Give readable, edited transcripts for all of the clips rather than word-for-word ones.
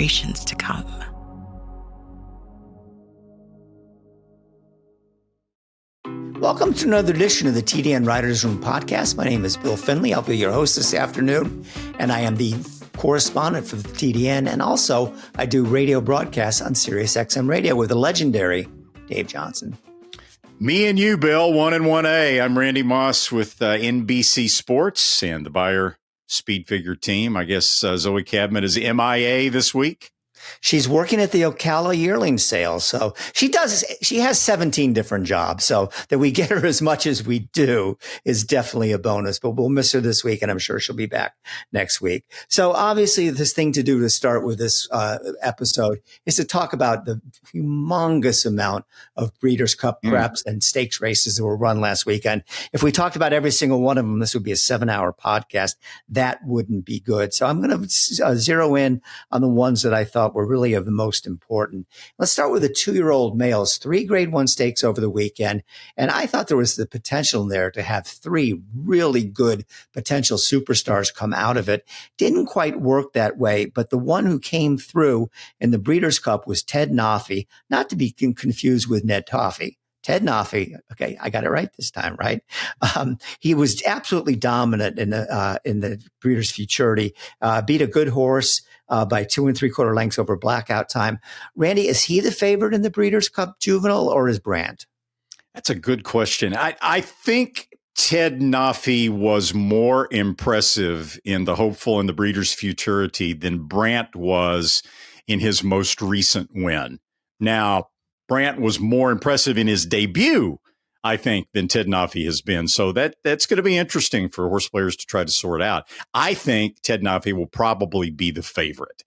generations to come. Welcome to another edition of the TDN Writers Room podcast. My name is Bill Finley. I'll be your host this afternoon, and I am the correspondent for the TDN, and also I do radio broadcasts on Sirius XM Radio with the legendary Dave Johnson. Me and you, Bill, 1 and 1A. I'm Randy Moss with NBC Sports and the Bayer Speed Figure team. I guess Zoe Cadman is MIA this week. She's working at the Ocala yearling sale. So she has 17 different jobs. So that we get her as much as we do is definitely a bonus, but we'll miss her this week and I'm sure she'll be back next week. So obviously this thing to do to start with this episode is to talk about the humongous amount of Breeders' Cup preps and stakes races that were run last weekend. If we talked about every single one of them, this would be a 7-hour podcast. That wouldn't be good. So I'm going to zero in on the ones that I thought were really of the most important. Let's start with the 2-year-old males, 3 grade 1 stakes over the weekend. And I thought there was the potential there to have 3 really good potential superstars come out of it. Didn't quite work that way, but the one who came through in the Breeders' Cup was Ted Nafi, not to be confused with Ned Toffee. Ted Nafi, okay, I got it right this time, right? He was absolutely dominant in the Breeders' Futurity, beat a good horse by 2 3/4 lengths over blackout time. Randy, is he the favorite in the Breeders' Cup Juvenile, or is Brandt? That's a good question. I think Ted Nafi was more impressive in the Hopeful and the Breeders' Futurity than Brandt was in his most recent win. Now, Brandt was more impressive in his debut, I think, than Ted Nafi has been. So that's going to be interesting for horse players to try to sort out. I think Ted Nafi will probably be the favorite.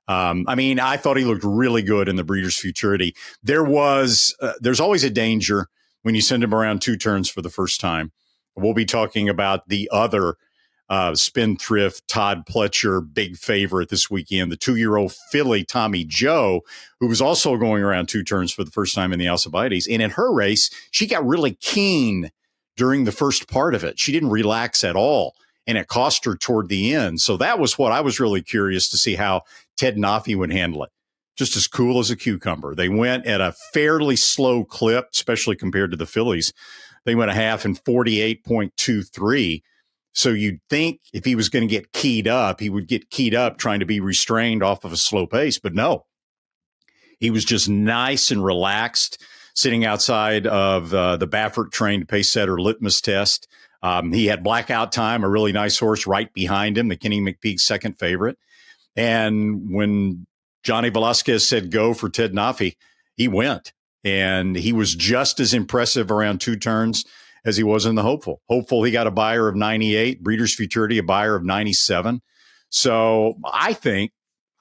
I thought he looked really good in the Breeders' Futurity. There's always a danger when you send him around 2 turns for the first time. We'll be talking about the other spendthrift Todd Pletcher big favorite this weekend, the 2-year-old filly Tommy Joe, who was also going around 2 turns for the first time in the Alcibiades. And in her race, she got really keen during the first part of it. She didn't relax at all, and it cost her toward the end. So that was what I was really curious to see how Ted Nafi would handle it. Just as cool as a cucumber. They went at a fairly slow clip, especially compared to the fillies. They went a half in 48.23. So you'd think if he was going to get keyed up, he would get keyed up trying to be restrained off of a slow pace. But no, he was just nice and relaxed, sitting outside of the Baffert trained pace setter litmus test. He had blackout time, a really nice horse right behind him, the Kenny McPeak second favorite. And when Johnny Velasquez said go for Ted Nafi, he went. And he was just as impressive around 2 turns as he was in the Hopeful. Hopeful, he got a buyer of 98. Breeders' Futurity, a buyer of 97. So I think,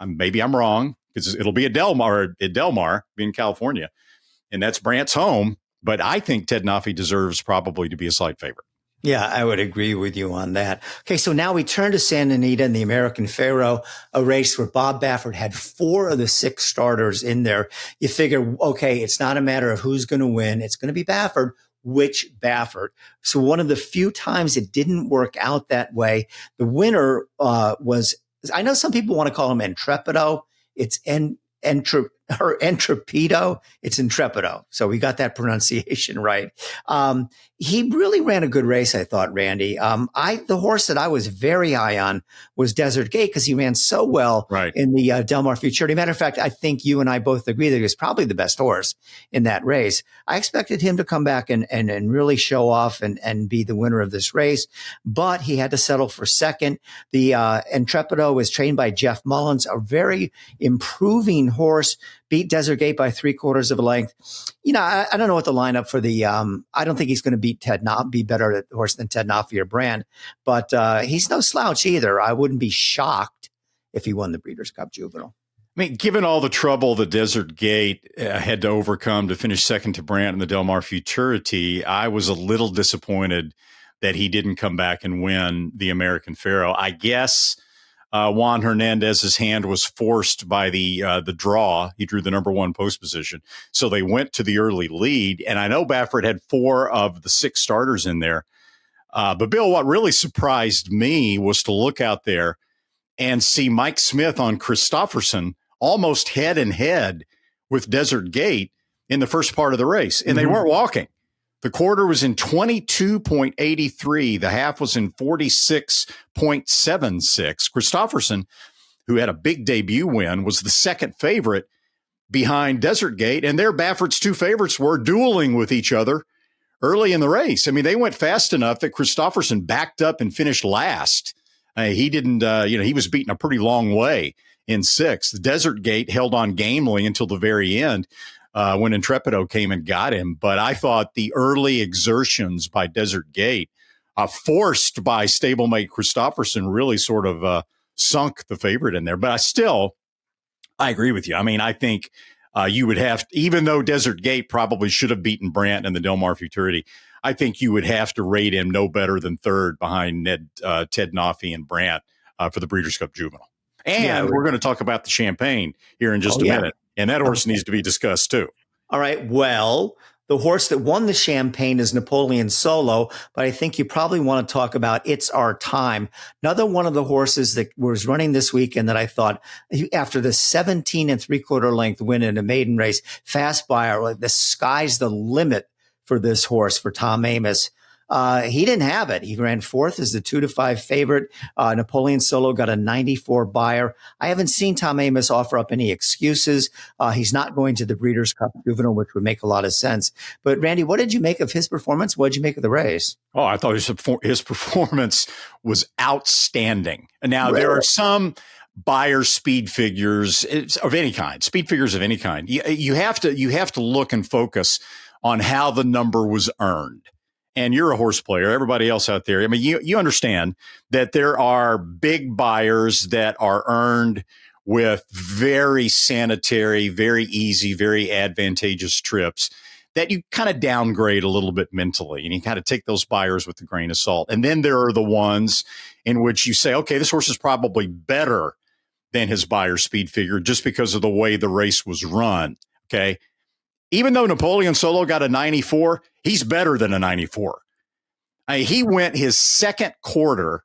maybe I'm wrong, because it'll be at Del Mar, being California, and that's Brandt's home. But I think Ted Nafi deserves probably to be a slight favorite. Yeah, I would agree with you on that. Okay, so now we turn to Santa Anita and the American Pharoah, a race where Bob Baffert had 4 of the 6 starters in there. You figure, okay, it's not a matter of who's going to win. It's going to be Baffert. Which Baffert? So one of the few times it didn't work out that way, the winner was, I know some people want to call him Intrepido. It's Intrepido. It's Intrepido. So we got that pronunciation right. He really ran a good race, I thought, Randy. The horse that I was very high on was Desert Gate because he ran so well in the Del Mar Futurity. Matter of fact, I think you and I both agree that he was probably the best horse in that race. I expected him to come back and really show off and be the winner of this race, but he had to settle for second. The Intrepido was trained by Jeff Mullins, a very improving horse. Beat Desert Gate by 3/4 of a length. You know, I don't know what the lineup for the, I don't think he's going to be better at the horse than Ted Nafi or Brand, but he's no slouch either. I wouldn't be shocked if he won the Breeders' Cup Juvenile. I mean, given all the trouble the Desert Gate had to overcome to finish second to Brandt in the Del Mar Futurity, I was a little disappointed that he didn't come back and win the American Pharoah. I guess Juan Hernandez's hand was forced by the draw. He drew the number 1 post position. So they went to the early lead. And I know Baffert had 4 of the 6 starters in there. But Bill, what really surprised me was to look out there and see Mike Smith on Christopherson almost head and head with Desert Gate in the first part of the race, and they weren't walking. The quarter was in 22.83. The half was in 46.76. Christopherson, who had a big debut win, was the second favorite behind Desert Gate, and there Baffert's two favorites were dueling with each other early in the race. I mean, they went fast enough that Christopherson backed up and finished last. He didn't, he was beaten a pretty long way in sixth. Desert Gate held on gamely until the very end when Intrepido came and got him. But I thought the early exertions by Desert Gate, forced by stablemate Christopherson, really sort of sunk the favorite in there. But I agree with you. I mean, I think you would have, even though Desert Gate probably should have beaten Brandt in the Del Mar Futurity, I think you would have to rate him no better than third behind Ted Nafi and Brandt for the Breeders' Cup Juvenile. And we're going to talk about the Champagne here in just a minute. And that horse needs to be discussed too. All right. Well, the horse that won the Champagne is Napoleon Solo, but I think you probably want to talk about It's Our Time. Another one of the horses that was running this weekend that I thought, after the 17 3/4 length win in a maiden race, fast buyer, like the sky's the limit for this horse, for Tom Amoss. He didn't have it. He ran fourth as the 2-5 favorite. Napoleon Solo got a 94 buyer. I haven't seen Tom Amoss offer up any excuses. He's not going to the Breeders' Cup Juvenile, which would make a lot of sense. But Randy, what did you make of his performance? What did you make of the race? Oh, I thought his performance was outstanding. Now, There are some buyer speed figures of any kind, speed figures of any kind. You have to look and focus on how the number was earned. And you're a horse player, everybody else out there. I mean, you understand that there are big buyers that are earned with very sanitary, very easy, very advantageous trips that you kind of downgrade a little bit mentally, and you kind of take those buyers with a grain of salt. And then there are the ones in which you say, okay, this horse is probably better than his buyer speed figure just because of the way the race was run. Okay. Even though Napoleon Solo got a 94, he's better than a 94. He went his second quarter,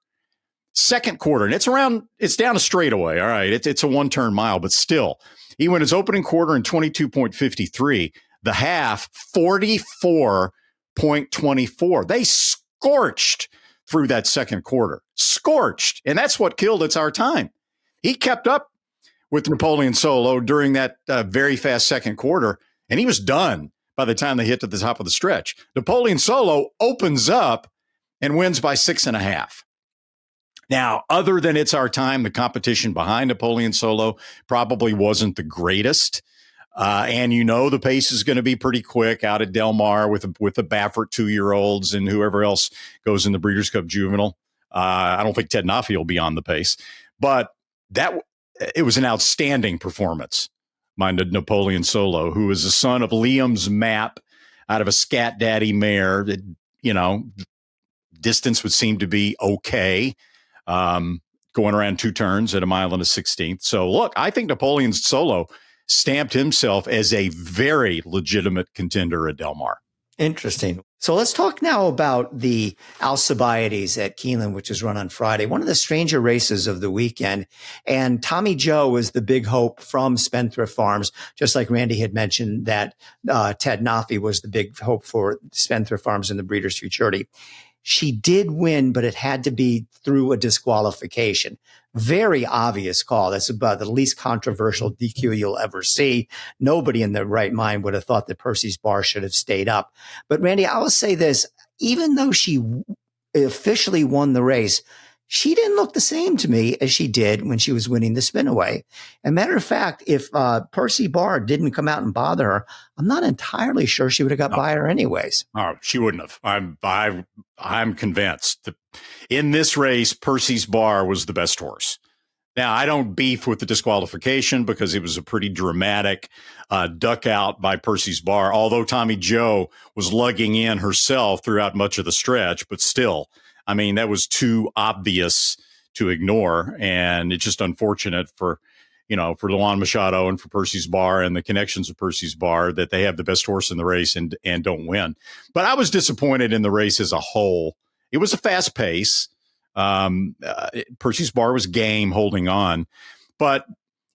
and it's down a straightaway. All right. It's a 1-turn mile, but still, he went his opening quarter in 22.53, the half 44.24. They scorched through that second quarter, scorched. And that's what killed It's Our Time. He kept up with Napoleon Solo during that very fast second quarter, and he was done by the time they hit to the top of the stretch. Napoleon Solo opens up and wins by 6.5. Now, other than It's Our Time, the competition behind Napoleon Solo probably wasn't the greatest. And the pace is going to be pretty quick out at Del Mar with the Baffert 2-year-olds and whoever else goes in the Breeders' Cup Juvenile. I don't think Ted Nafi will be on the pace, but it was an outstanding performance. Minded Napoleon Solo, who is the son of Liam's Map out of a Scat Daddy mare. That, distance would seem to be okay, going around 2 turns at 1 1/16. So look, I think Napoleon Solo stamped himself as a very legitimate contender at Del Mar. Interesting. So let's talk now about the Alcibiades at Keeneland, which is run on Friday, one of the stranger races of the weekend. And Tommy Joe is the big hope from Spendthrift Farms, just like Randy had mentioned that Ted Nafi was the big hope for Spendthrift Farms in the Breeders' Futurity. She did win, but it had to be through a disqualification. Very obvious call. That's about the least controversial DQ you'll ever see. Nobody in their right mind would have thought that Percy's Bar should have stayed up. But Randy, I will say this, even though she officially won the race, she didn't look the same to me as she did when she was winning the Spinaway. And matter of fact, if Percy Barr didn't come out and bother her, I'm not entirely sure she would have got by her anyways. Oh, she wouldn't have. I'm convinced that in this race, Percy's Bar was the best horse. Now, I don't beef with the disqualification because it was a pretty dramatic duck out by Percy's Bar, although Tommy Joe was lugging in herself throughout much of the stretch, but still, I mean, that was too obvious to ignore. And it's just unfortunate for Luan Machado and for Percy's Bar and the connections of Percy's Bar that they have the best horse in the race and don't win. But I was disappointed in the race as a whole. It was a fast pace. Percy's Bar was game holding on. But,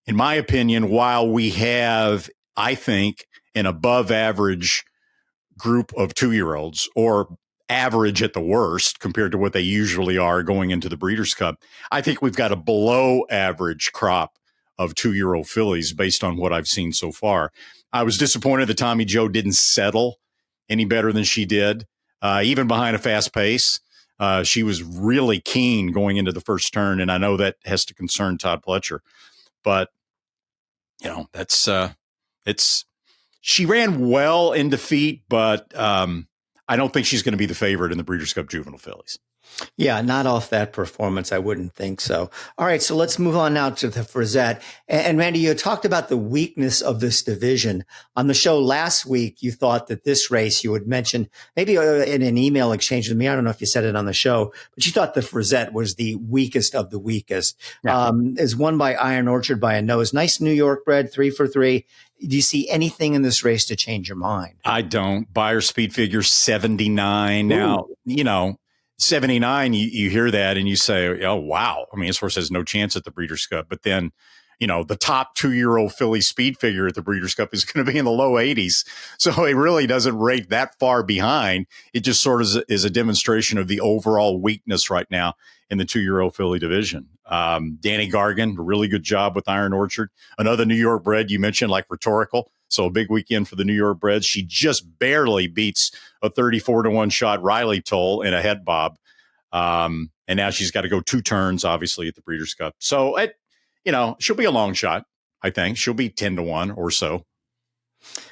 in my opinion, while we have, I think, an above average group of 2-year-olds, or average at the worst compared to what they usually are going into the Breeders' Cup, I think we've got a below average crop of 2-year-old fillies based on what I've seen so far. I was disappointed that Tommy Joe didn't settle any better than she did, even behind a fast pace. She was really keen going into the first turn, and I know that has to concern Todd Pletcher. But, she ran well in defeat, but I don't think she's going to be the favorite in the Breeders' Cup Juvenile fillies. Yeah, not off that performance. I wouldn't think so. All right, so let's move on now to the Frizette. And Randy, you talked about the weakness of this division. On the show last week, you thought that this race, you had mentioned, maybe in an email exchange with me, I don't know if you said it on the show, but you thought the Frizette was the weakest of the weakest. Yeah. Is won by Iron Orchard by a nose. Nice New York bred, 3 for 3. Do you see anything in this race to change your mind? I don't. Buyer speed figure 79. Now, 79, you hear that and you say, oh, wow. I mean, this horse has no chance at the Breeders' Cup. But then, the top 2-year-old filly speed figure at the Breeders' Cup is going to be in the low 80s. So it really doesn't rate that far behind. It just sort of is a demonstration of the overall weakness right now in the 2-year-old filly division. Danny Gargan, a really good job with Iron Orchard. Another New York bred you mentioned, like Rhetorical. So a big weekend for the New York breds. She just barely beats a 34-1 shot Riley Toll in a head bob. And now she's got to go 2 turns, obviously, at the Breeders' Cup. So, she'll be a long shot, I think. She'll be 10-1 or so.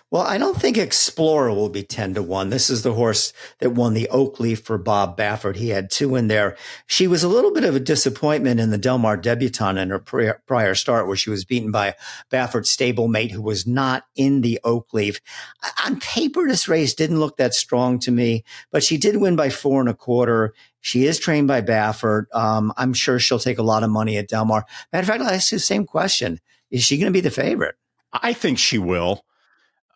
Well, I don't think Explorer will be 10-1. This is the horse that won the Oakleaf for Bob Baffert. He had 2 in there. She was a little bit of a disappointment in the Del Mar Debutante in her prior start, where she was beaten by Baffert's stablemate, who was not in the Oakleaf. On paper, this race didn't look that strong to me, but she did win by 4 1/4. She is trained by Baffert. I'm sure she'll take a lot of money at Del Mar. Matter of fact, I'll ask you the same question. Is she going to be the favorite? I think she will.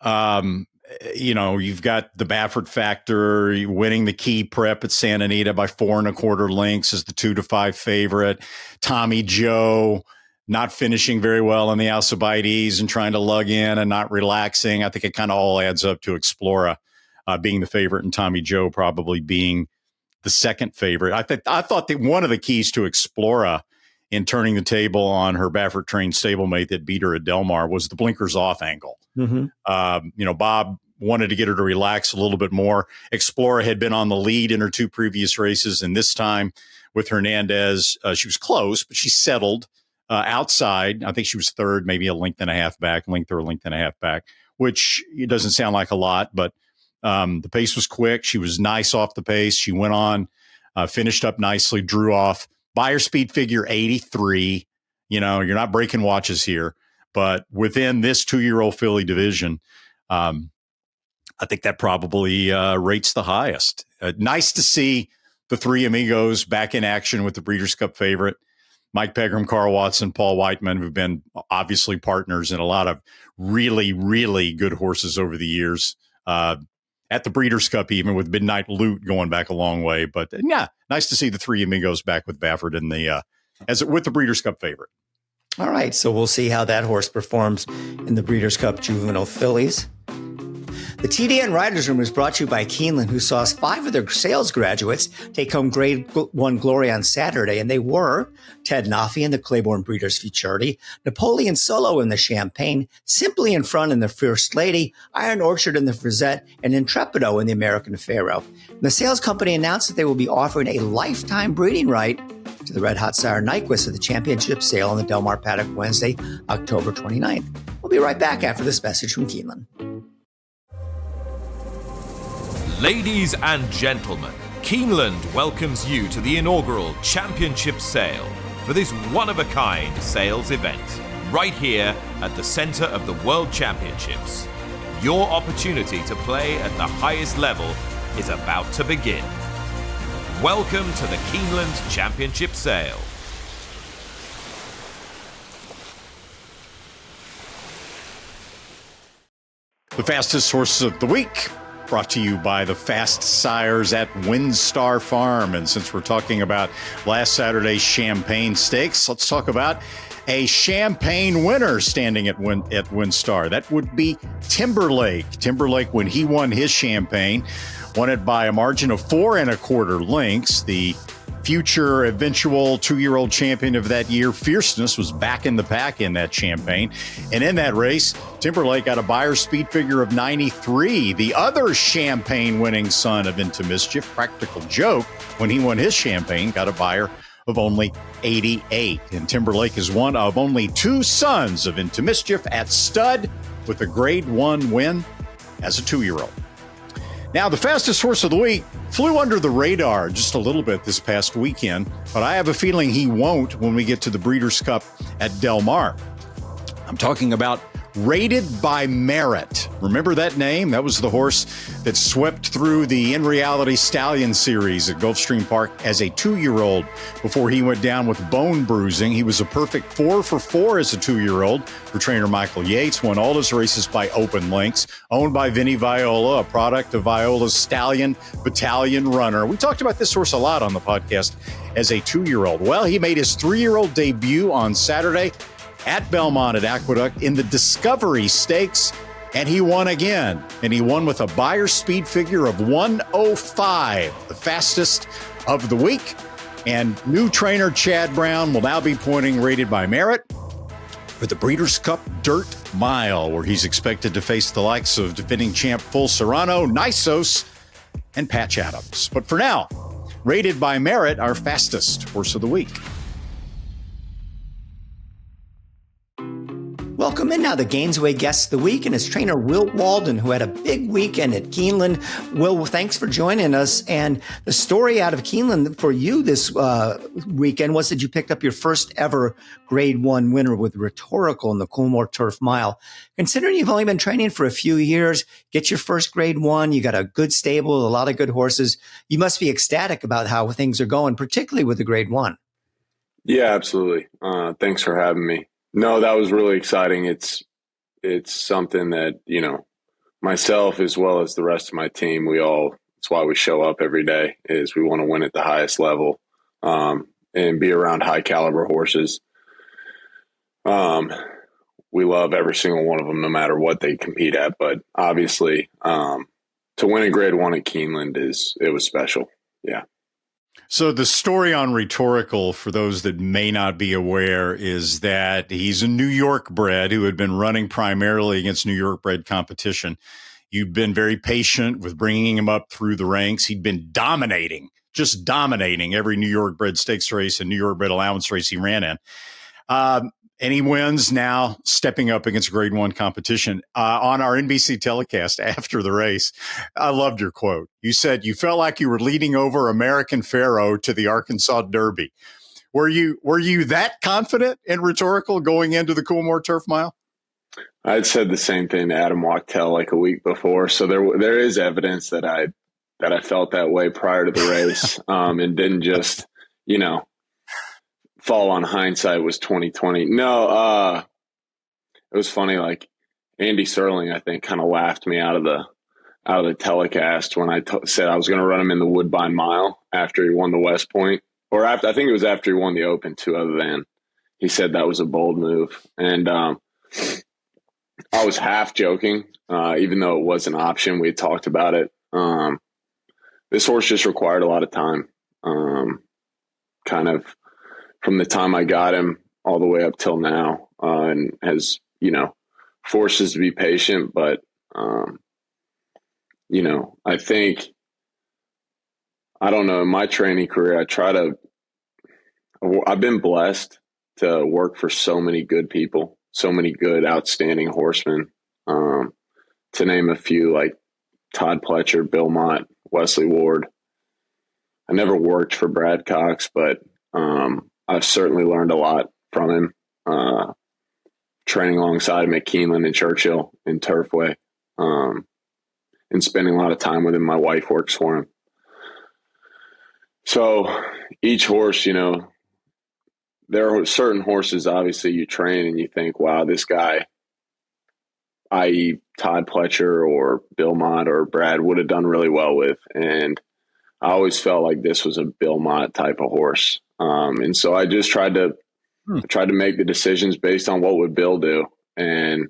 You've got the Baffert factor, winning the key prep at Santa Anita by 4 1/4 lengths as the 2-5 favorite. Tommy Joe not finishing very well in the Alcibiades and trying to lug in and not relaxing. I think it kind of all adds up to Explorer being the favorite and Tommy Joe probably being the second favorite. I thought that one of the keys to Explorer in turning the table on her Baffert trained stablemate that beat her at Del Mar was the blinkers off angle. Mm-hmm. Bob wanted to get her to relax a little bit more. Explorer had been on the lead in her 2 previous races, and this time with Hernandez, she was close, but she settled outside. I think she was third, maybe a length and a half back, which it doesn't sound like a lot, but the pace was quick. She was nice off the pace. She went on, finished up nicely, drew off. Buyer speed figure 83. You're not breaking watches here, but within this 2-year-old filly division, I think that probably rates the highest. Nice to see the 3 amigos back in action with the Breeders' Cup favorite. Mike Pegram, Carl Watson, Paul Whiteman, who've been obviously partners in a lot of really, really good horses over the years. At the Breeders' Cup, even with Midnight Loot going back a long way. But yeah, nice to see the 3 amigos back with Baffert in the with the Breeders' Cup favorite. All right, so we'll see how that horse performs in the Breeders' Cup Juvenile fillies. The TDN Writers Room is brought to you by Keeneland, who saw 5 of their sales graduates take home Grade 1 glory on Saturday, and they were Ted Nafi in the Claiborne Breeders' Futurity, Napoleon Solo in the Champagne, Simply in Front in the First Lady, Iron Orchard in the Frizette, and Intrepido in the American Pharaoh. And the sales company announced that they will be offering a lifetime breeding right to the Red Hot Sire Nyquist at the championship sale on the Del Mar Paddock Wednesday, October 29th. We'll be right back after this message from Keeneland. Ladies and gentlemen, Keeneland welcomes you to the inaugural championship sale for this one-of-a-kind sales event, right here at the center of the World Championships. Your opportunity to play at the highest level is about to begin. Welcome to the Keeneland Championship Sale. The fastest horses of the week, brought to you by the Fast Sires at Windstar Farm. And since we're talking about last Saturday's Champagne Stakes, let's talk about a Champagne winner standing at WinStar. That would be Timberlake. Timberlake, when he won his Champagne, won it by a margin of 4 1/4 lengths. The future eventual 2-year-old champion of that year, Fierceness, was back in the pack in that Champagne. And in that race, Timberlake got a Beyer speed figure of 93. The other Champagne winning son of Into Mischief, Practical Joke, when he won his Champagne, got a Beyer of only 88. And Timberlake is one of only 2 sons of Into Mischief at stud with a Grade 1 win as a 2-year-old. Now, the fastest horse of the week flew under the radar just a little bit this past weekend, but I have a feeling he won't when we get to the Breeders' Cup at Del Mar. I'm talking about Rated by Merit. Remember that name? That was the horse that swept through the In Reality Stallion series at Gulfstream Park as a 2-year-old before he went down with bone bruising. He was a perfect 4 for 4 as a 2-year-old for trainer Michael Yates, won all his races by open lengths, owned by Vinny Viola, a product of Viola's Stallion Battalion runner. We talked about this horse a lot on the podcast as a 2-year-old. Well, he made his 3-year-old debut on Saturday at Belmont at Aqueduct in the Discovery Stakes, and he won again. And he won with a Beyer speed figure of 105, the fastest of the week. And new trainer Chad Brown will now be pointing Rated by Merit for the Breeders' Cup Dirt Mile, where he's expected to face the likes of defending champ Full Serrano, Nisos, and Patch Adams. But for now, Rated by Merit, our fastest horse of the week. Welcome in now, the Gainesway guest of the week, and his trainer, Will Walden, who had a big weekend at Keeneland. Will, thanks for joining us. And the story out of Keeneland for you this weekend was that you picked up your first ever Grade 1 winner with Rhetorical in the Coolmore Turf Mile. Considering you've only been training for a few years, get your first Grade 1, you got a good stable, a lot of good horses. You must be ecstatic about how things are going, particularly with the Grade 1. Yeah, absolutely. Thanks for having me. No, that was really exciting. It's something that, myself as well as the rest of my team, it's why we show up every day, is we want to win at the highest level, and be around high caliber horses. We love every single one of them, no matter what they compete at. But obviously, to win a Grade 1 at Keeneland it was special. Yeah. So the story on Rhetorical, for those that may not be aware, is that he's a New York bred who had been running primarily against New York bred competition. You've been very patient with bringing him up through the ranks. He'd been just dominating every New York bred stakes race and New York bred allowance race he ran in. And he wins now, stepping up against Grade 1 competition. On our NBC telecast after the race, I loved your quote. You said you felt like you were leading over American Pharoah to the Arkansas Derby. Were you that confident in Rhetorical going into the Coolmore Turf Mile? I'd said the same thing to Adam Wachtell like a week before. So there is evidence that I felt that way prior to the race, and didn't just, fall on hindsight was 2020. No, it was funny. Like Andy Serling, I think, kind of laughed me out of the telecast when I said I was going to run him in the Woodbine Mile after he won the West Point, or after, I think it was after he won the Open too. Other than he said that was a bold move, and I was half joking, even though it was an option. We had talked about it. This horse just required a lot of time, kind of. From the time I got him all the way up till now, and has, forced us to be patient. But, I think, I don't know, in my training career, I've been blessed to work for so many good people, so many good, outstanding horsemen, to name a few, like Todd Pletcher, Bill Mott, Wesley Ward. I never worked for Brad Cox, but, I've certainly learned a lot from him, training alongside him at Keeneland and Churchill and Turfway, and spending a lot of time with him. My wife works for him. So each horse, there are certain horses, obviously, you train and you think, wow, this guy, i.e. Todd Pletcher or Bill Mott or Brad, would have done really well with. And I always felt like this was a Bill Mott type of horse. And so I just tried to I tried to make the decisions based on what would Bill do. And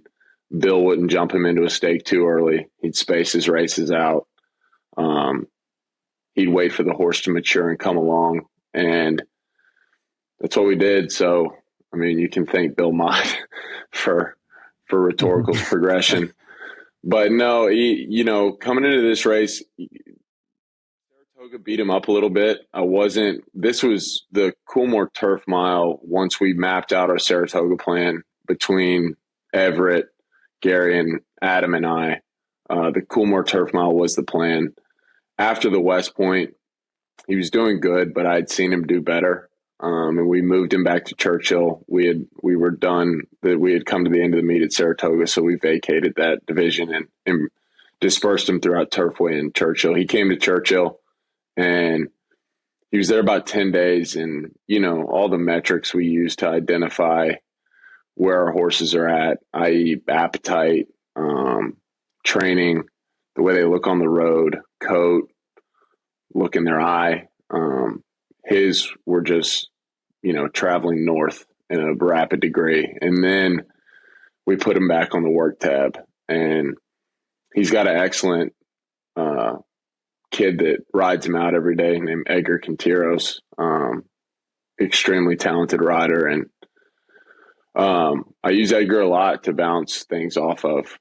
Bill wouldn't jump him into a stake too early. He'd space his races out. He'd wait for the horse to mature and come along. And that's what we did. So, I mean, you can thank Bill Mott for Rhetorical's progression. But no, coming into this race, Saratoga beat him up a little bit. This was the Coolmore Turf Mile once we mapped out our Saratoga plan between Everett, Gary, and Adam and I. The Coolmore Turf Mile was the plan. After the West Point, he was doing good, but I'd seen him do better. And we moved him back to Churchill. We had come to the end of the meet at Saratoga, so we vacated that division and dispersed him throughout Turfway and Churchill. He came to Churchill, and he was there about 10 days. And, all the metrics we use to identify where our horses are at, i.e. appetite, training, the way they look on the road, coat, look in their eye. His were just, traveling north in a rapid degree. And then we put him back on the work tab, and he's got an excellent kid that rides him out every day named Edgar Quinteros, extremely talented rider. And I use Edgar a lot to bounce things off of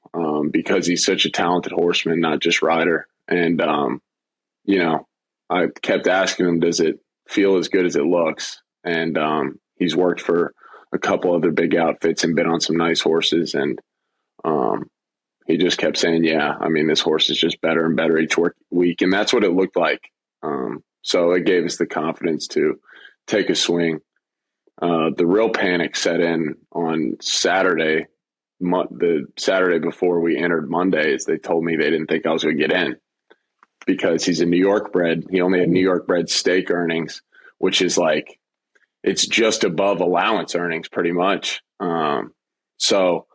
because he's such a talented horseman, not just rider. And, I kept asking him, does it feel as good as it looks? And he's worked for a couple other big outfits and been on some nice horses. And he just kept saying, yeah, I mean, this horse is just better and better each week. And that's what it looked like. So it gave us the confidence to take a swing. The real panic set in on Saturday, the Saturday before we entered Mondays. They told me they didn't think I was going to get in because he's a New York bred. He only had New York bred stake earnings, which is like, it's just above allowance earnings pretty much. So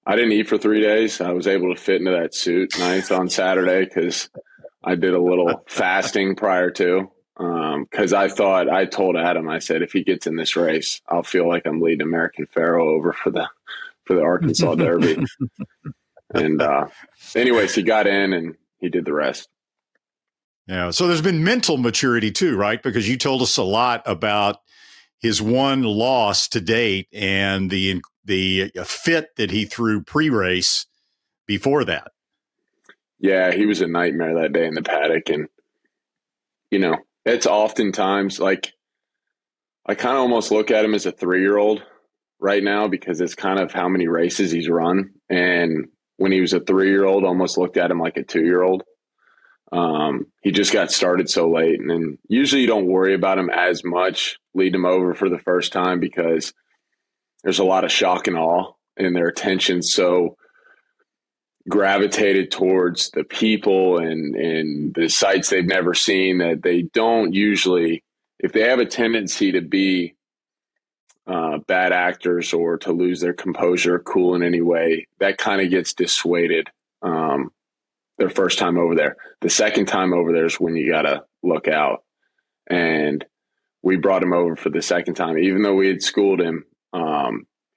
I didn't eat for 3 days. I was able to fit into that suit nice on Saturday because I did a little fasting prior to. Because I told Adam, I said, if he gets in this race, I'll feel like I'm leading American Pharoah over for the Arkansas Derby. And anyways, he got in and he did the rest. Yeah. So there's been mental maturity too, right? Because you told us a lot about his one loss to date and the fit that he threw pre-race before that. Yeah, he was a nightmare that day in the paddock. And, it's oftentimes like I kind of almost look at him as a 3-year-old right now because it's kind of how many races he's run. And when he was a 3-year-old, almost looked at him like a 2-year-old. He just got started so late, and usually you don't worry about him as much, lead him over for the first time because there's a lot of shock and awe and their attention so gravitated towards the people and the sights they've never seen that they don't usually, if they have a tendency to be bad actors or to lose their composure or cool in any way, that kind of gets dissuaded their first time over there. The second time over there is when you got to look out. And we brought him over for the second time. Even though we had schooled him,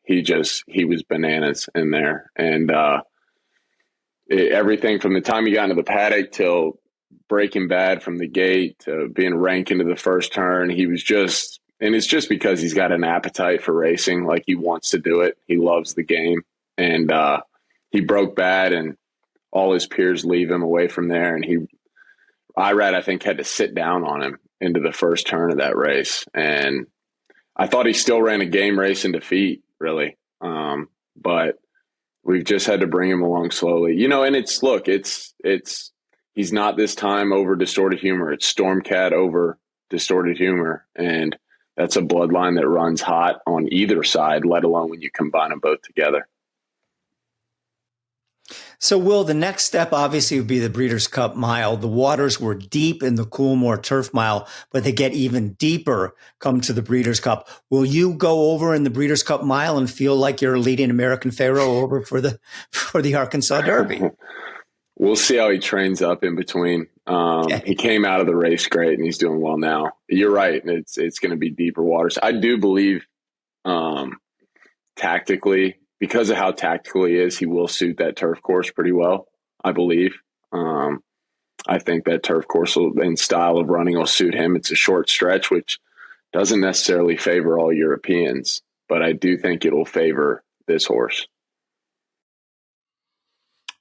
he was bananas in there. And everything from the time he got into the paddock till Breaking Bad from the gate to being ranked into the first turn, he was just – and it's just because he's got an appetite for racing. Like, he wants to do it. He loves the game. And he broke bad, and all his peers leave him away from there. And Irad, I think, had to sit down on him into the first turn of that race. And I thought he still ran a game race in defeat, really. But we've just had to bring him along slowly. And he's not this time over Distorted Humor. It's Stormcat over Distorted Humor. And that's a bloodline that runs hot on either side, let alone when you combine them both together. So, Will, the next step obviously would be the Breeders' Cup Mile. The waters were deep in the Coolmore Turf Mile, but they get even deeper come to the Breeders' Cup. Will you go over in the Breeders' Cup Mile and feel like you're leading American Pharoah over for the Arkansas Derby? We'll see how he trains up in between. He came out of the race great, and he's doing well now. You're right. It's going to be deeper waters. I do believe Tactically, because of how tactical he is, he will suit that turf course pretty well, I believe. I think that turf course and style of running will suit him. It's a short stretch, which doesn't necessarily favor all Europeans, but I do think it'll favor this horse.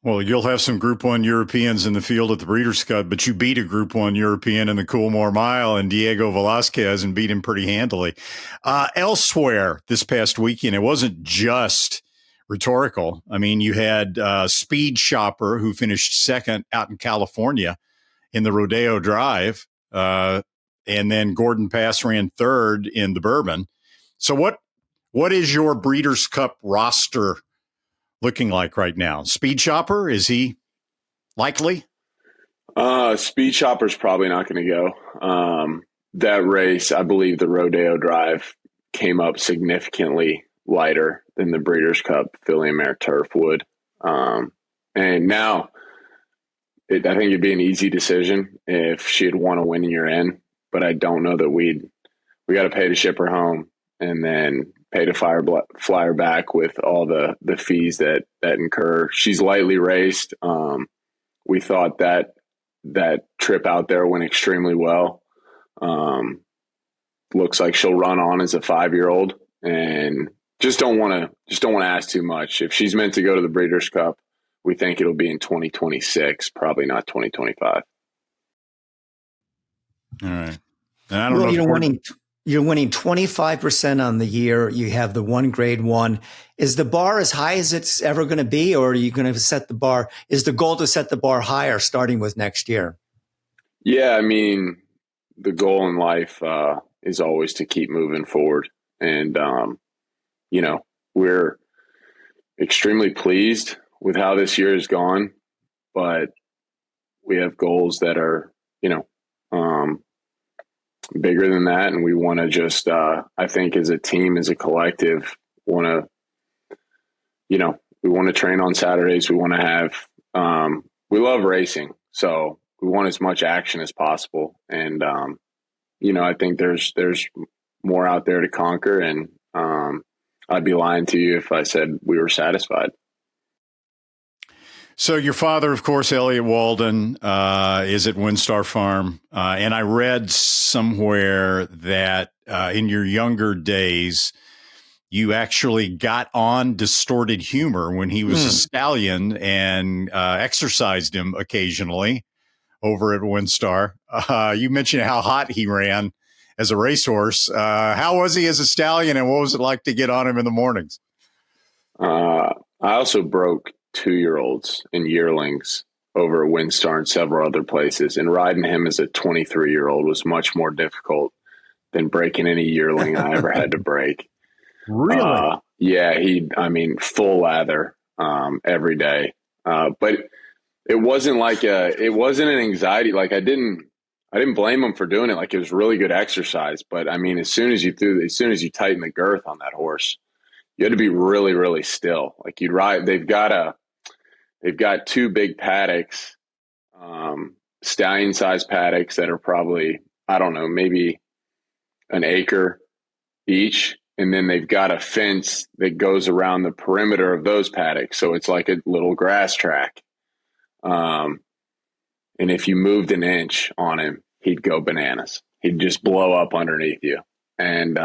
Well, you'll have some Group 1 Europeans in the field at the Breeders' Cup, but you beat a Group 1 European in the Coolmore Mile and Diego Velasquez and beat him pretty handily. Elsewhere this past weekend, it wasn't just Rhetorical. I mean, you had Speed Shopper, who finished second out in California in the Rodeo Drive, and then Gordon Pass ran third in the Bourbon. So what is your Breeders' Cup roster looking like right now? Speed Shopper, is he likely? Speed Shopper's probably not going to go. That race, I believe the Rodeo Drive came up significantly lighter than the Breeders' Cup Filly and Mare Turf would. And now I think it'd be an easy decision if she had won a win year in, but I don't know that we got to pay to ship her home and then pay to fly her back with all the fees that incur. She's lightly raced. We thought that trip out there went extremely well. Looks like she'll run on as a 5-year-old, and just don't want to ask too much. If she's meant to go to the Breeders' Cup, we think it'll be in 2026, probably not 2025. All right. And I don't know. You're winning 25% on the year. You have the one grade one. Is the bar as high as it's ever going to be, or are you going to set the bar? Is the goal to set the bar higher starting with next year? Yeah, I mean, the goal in life is always to keep moving forward. And, we're extremely pleased with how this year has gone, but we have goals that are, bigger than that. And we want to just, I think as a team, as a collective, we want to train on Saturdays. We want to have, we love racing. So we want as much action as possible. And, I think there's more out there to conquer. And I'd be lying to you if I said we were satisfied. So your father, of course, Elliot Walden, is at Windstar Farm. And I read somewhere that in your younger days, you actually got on Distorted Humor when he was a stallion and exercised him occasionally over at Windstar. You mentioned how hot he ran as a racehorse. How was he as a stallion, and what was it like to get on him in the mornings? I also broke 2-year-olds and yearlings over at Windstar and several other places, and riding him as a 23-year-old was much more difficult than breaking any yearling I ever had to break. Really? Yeah, full lather every day. But it wasn't an anxiety. Like I didn't blame him for doing it. Like it was really good exercise. But I mean, as soon as you tighten the girth on that horse, you had to be really, really still. Like you'd ride. They've got 2 big paddocks, stallion-sized paddocks that are probably, I don't know, maybe an acre each. And then they've got a fence that goes around the perimeter of those paddocks. So it's like a little grass track. And if you moved an inch on him, he'd go bananas. He'd just blow up underneath you. And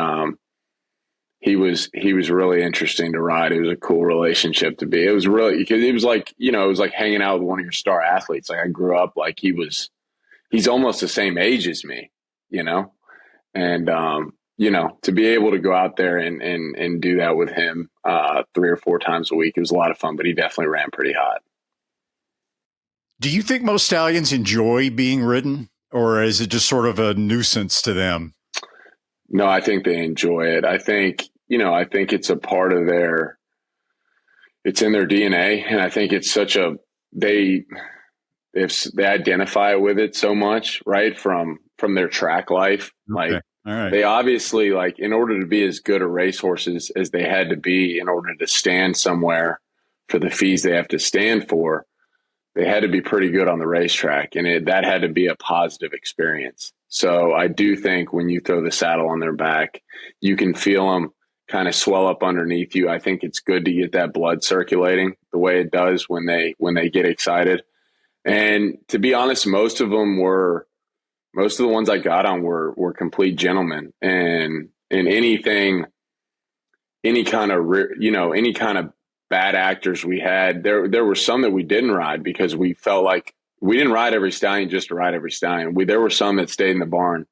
he was really interesting to ride. It was a cool relationship to be. It was really, because it was like, it was like hanging out with one of your star athletes. Like I grew up like he's almost the same age as me, and, to be able to go out there and do that with him 3 or 4 times a week, it was a lot of fun, but he definitely ran pretty hot. Do you think most stallions enjoy being ridden, or is it just sort of a nuisance to them? No, I think they enjoy it. I think it's a part of it's in their DNA. And I think it's they identify with it so much, right? From their track life. Okay. Like all right. They obviously, like, in order to be as good a racehorses as they had to be in order to stand somewhere for the fees they have to stand for, they had to be pretty good on the racetrack, and that had to be a positive experience. So I do think when you throw the saddle on their back, you can feel them kind of swell up underneath you. I think it's good to get that blood circulating the way it does when they get excited. And to be honest, most of the ones I got on were complete gentlemen, and any kind of bad actors we had, there were some that we didn't ride because we felt like we didn't ride every stallion just to ride every stallion. There were some that stayed in the barn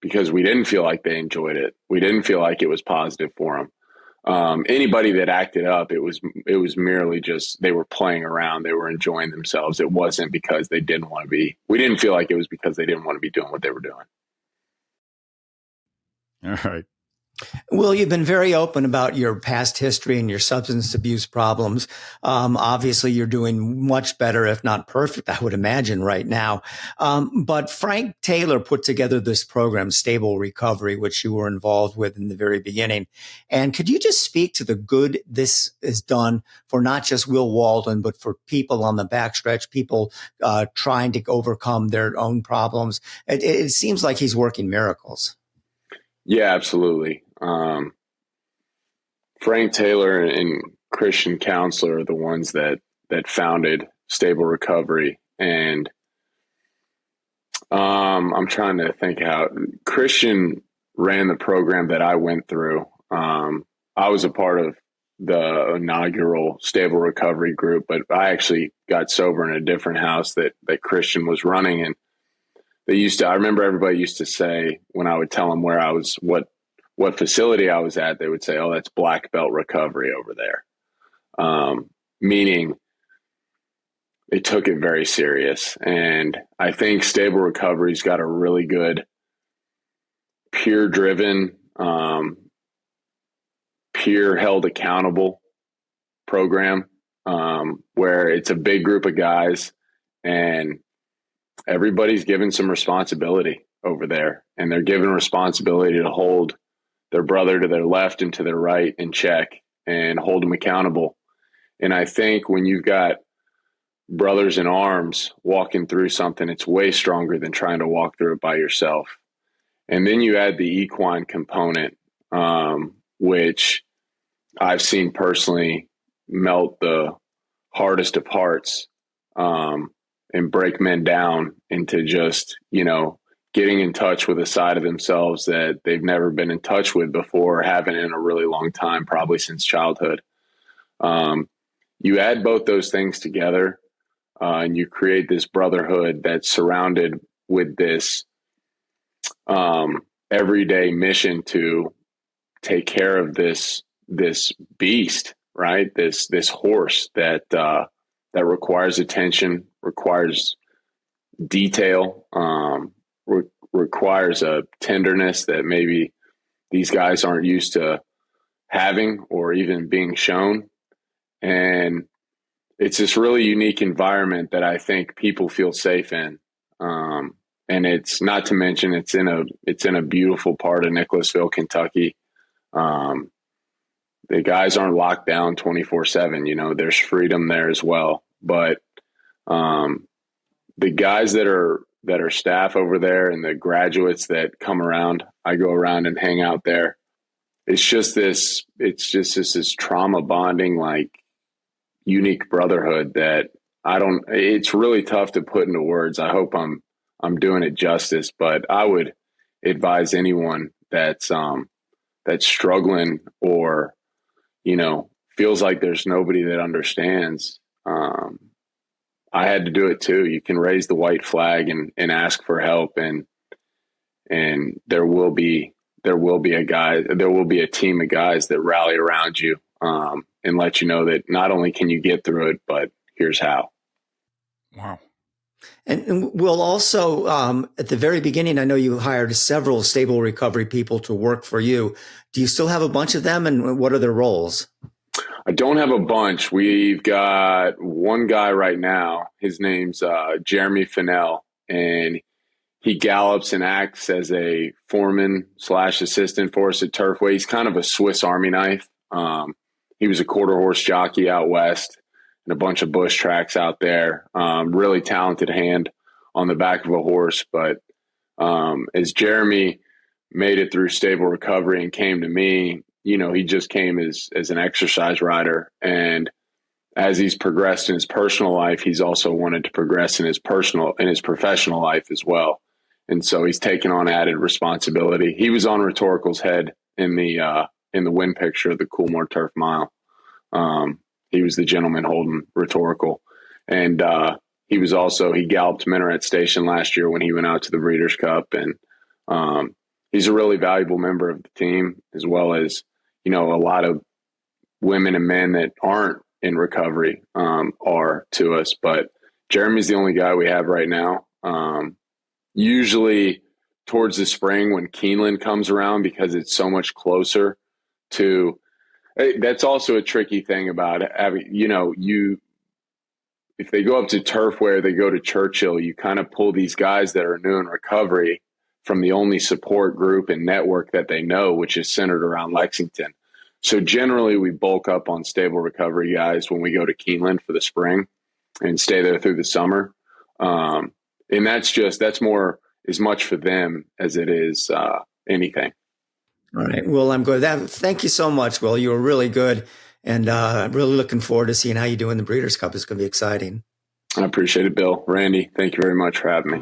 because we didn't feel like they enjoyed it. We didn't feel like it was positive for them. Anybody that acted up, it was merely just they were playing around. They were enjoying themselves. It wasn't because they didn't want to be. We didn't feel like it was because they didn't want to be doing what they were doing. All right. Will, you've been very open about your past history and your substance abuse problems. Obviously, you're doing much better, if not perfect, I would imagine right now. But Frank Taylor put together this program, Stable Recovery, which you were involved with in the very beginning. And could you just speak to the good this has done for not just Will Walden, but for people on the backstretch, people trying to overcome their own problems? It seems like he's working miracles. Yeah, absolutely. Frank Taylor and Christian Counselor are the ones that founded Stable Recovery. And I'm trying to think how Christian ran the program that I went through. I was a part of the inaugural Stable Recovery group, but I actually got sober in a different house that Christian was running. And I remember everybody used to say when I would tell them where I was, what facility I was at, they would say, "Oh, that's Black Belt Recovery over there." Meaning they took it very serious. And I think Stable Recovery's got a really good peer-driven, peer-held accountable program where it's a big group of guys and everybody's given some responsibility over there, and they're given responsibility to hold their brother to their left and to their right in check and hold them accountable. And I think when you've got brothers in arms walking through something, it's way stronger than trying to walk through it by yourself. And then you add the equine component, which I've seen personally melt the hardest of hearts and break men down into just, getting in touch with a side of themselves that they've never been in touch with before, or haven't in a really long time, probably since childhood. You add both those things together and you create this brotherhood that's surrounded with this everyday mission to take care of this beast, right? This horse that requires attention, requires detail, requires a tenderness that maybe these guys aren't used to having or even being shown. And it's this really unique environment that I think people feel safe in. And it's not to mention it's in a beautiful part of Nicholasville, Kentucky. The guys aren't locked down 24/7, there's freedom there as well. But the guys that are staff over there and the graduates that come around, I go around and hang out there. It's just this trauma bonding, like unique brotherhood that it's really tough to put into words. I hope I'm doing it justice, but I would advise anyone that's struggling or, feels like there's nobody that understands. I had to do it too. You can raise the white flag and ask for help, and there will be a team of guys that rally around you and let you know that not only can you get through it, but here's how. Wow. And we'll also, at the very beginning, I know you hired several Stable Recovery people to work for you. Do you still have a bunch of them, and what are their roles? I don't have a bunch. We've got one guy right now. His name's Jeremy Finel, and he gallops and acts as a foreman / assistant for us at Turfway. He's kind of a Swiss Army knife. He was a quarter horse jockey out west and a bunch of bush tracks out there. Really talented hand on the back of a horse. But as Jeremy made it through Stable Recovery and came to me, he just came as an exercise rider. And as he's progressed in his personal life, he's also wanted to progress in his professional life as well. And so he's taken on added responsibility. He was on Rhetorical's head in the win picture of the Coolmore Turf Mile. He was the gentleman holding Rhetorical. And he galloped Minaret Station last year when he went out to the Breeders' Cup. And he's a really valuable member of the team, as well as, a lot of women and men that aren't in recovery are to us. But Jeremy's the only guy we have right now. Usually towards the spring when Keeneland comes around, because it's so much closer to – that's also a tricky thing about it. If they go up to Turfway, they go to Churchill, you kind of pull these guys that are new in recovery from the only support group and network that they know, which is centered around Lexington. So generally we bulk up on stable recovery guys when we go to Keeneland for the spring and stay there through the summer. And that's more as much for them as it is anything. All right. Well, I'm good. Thank you so much, Will. You were really good. And I'm really looking forward to seeing how you do in the Breeders' Cup. It's going to be exciting. I appreciate it, Bill. Randy, thank you very much for having me.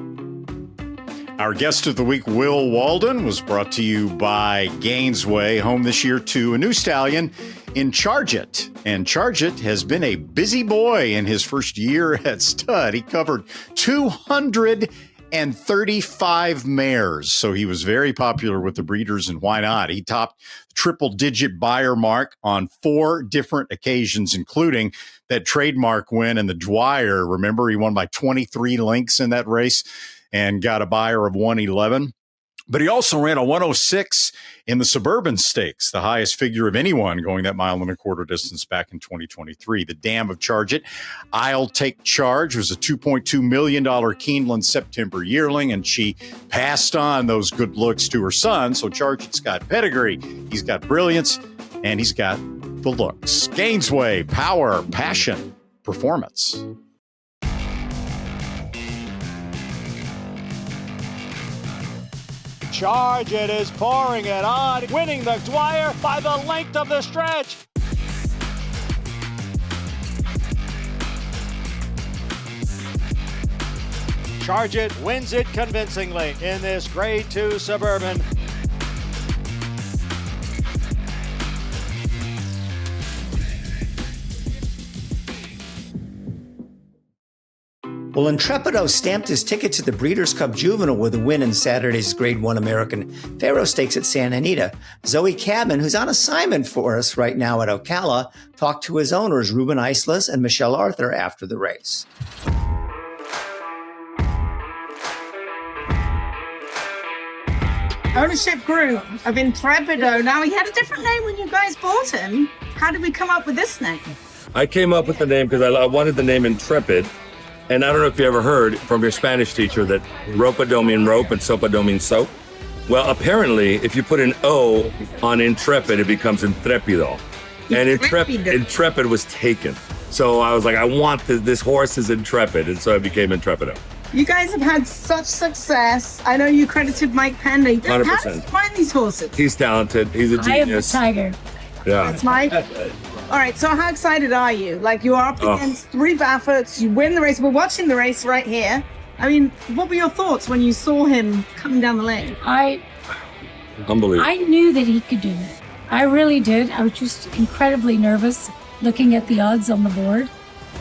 Our guest of the week, Will Walden, was brought to you by Gainesway, home this year to a new stallion in Charge It. And Charge It has been a busy boy in his first year at stud. He covered 235 mares, so he was very popular with the breeders, and why not? He topped the triple-digit buyer mark on 4 different occasions, including that trademark win in the Dwyer. Remember, he won by 23 lengths in that race and got a buyer of 111. But he also ran a 106 in the Suburban Stakes, the highest figure of anyone going that 1.25 mile distance back in 2023. The dam of Charge It, I'll Take Charge, was a $2.2 million Keeneland September yearling, and she passed on those good looks to her son. So Charge It's got pedigree, he's got brilliance, and he's got the looks. Gainesway, power, passion, performance. Charge It is pouring it on, winning the Dwyer by the length of the stretch. Charge It wins it convincingly in this Grade 2 Suburban. Well, Intrepido stamped his ticket to the Breeders' Cup Juvenile with a win in Saturday's Grade 1 American Pharaoh Stakes at Santa Anita. Zoe Cabin, who's on assignment for us right now at Ocala, talked to his owners, Ruben Islas and Michelle Arthur, after the race. Ownership group of Intrepido. Now, he had a different name when you guys bought him. How did we come up with this name? I came up with the name because I wanted the name Intrepid. And I don't know if you ever heard from your Spanish teacher that ropa don't mean rope and sopa don't mean soap. Well, apparently, if you put an O on Intrepid, it becomes Intrepido. And Intrepid was taken. So I was like, I want this horse is Intrepid. And so it became Intrepido. You guys have had such success. I know you credited Mike Penley. 100%. How does he find these horses? He's talented. He's a genius. I am the tiger. Yeah. That's Mike. All right, so how excited are you? Like, you are up against 3 Baffords, you win the race. We're watching the race right here. I mean, what were your thoughts when you saw him coming down the lane? Unbelievable. I knew that he could do it. I really did. I was just incredibly nervous looking at the odds on the board.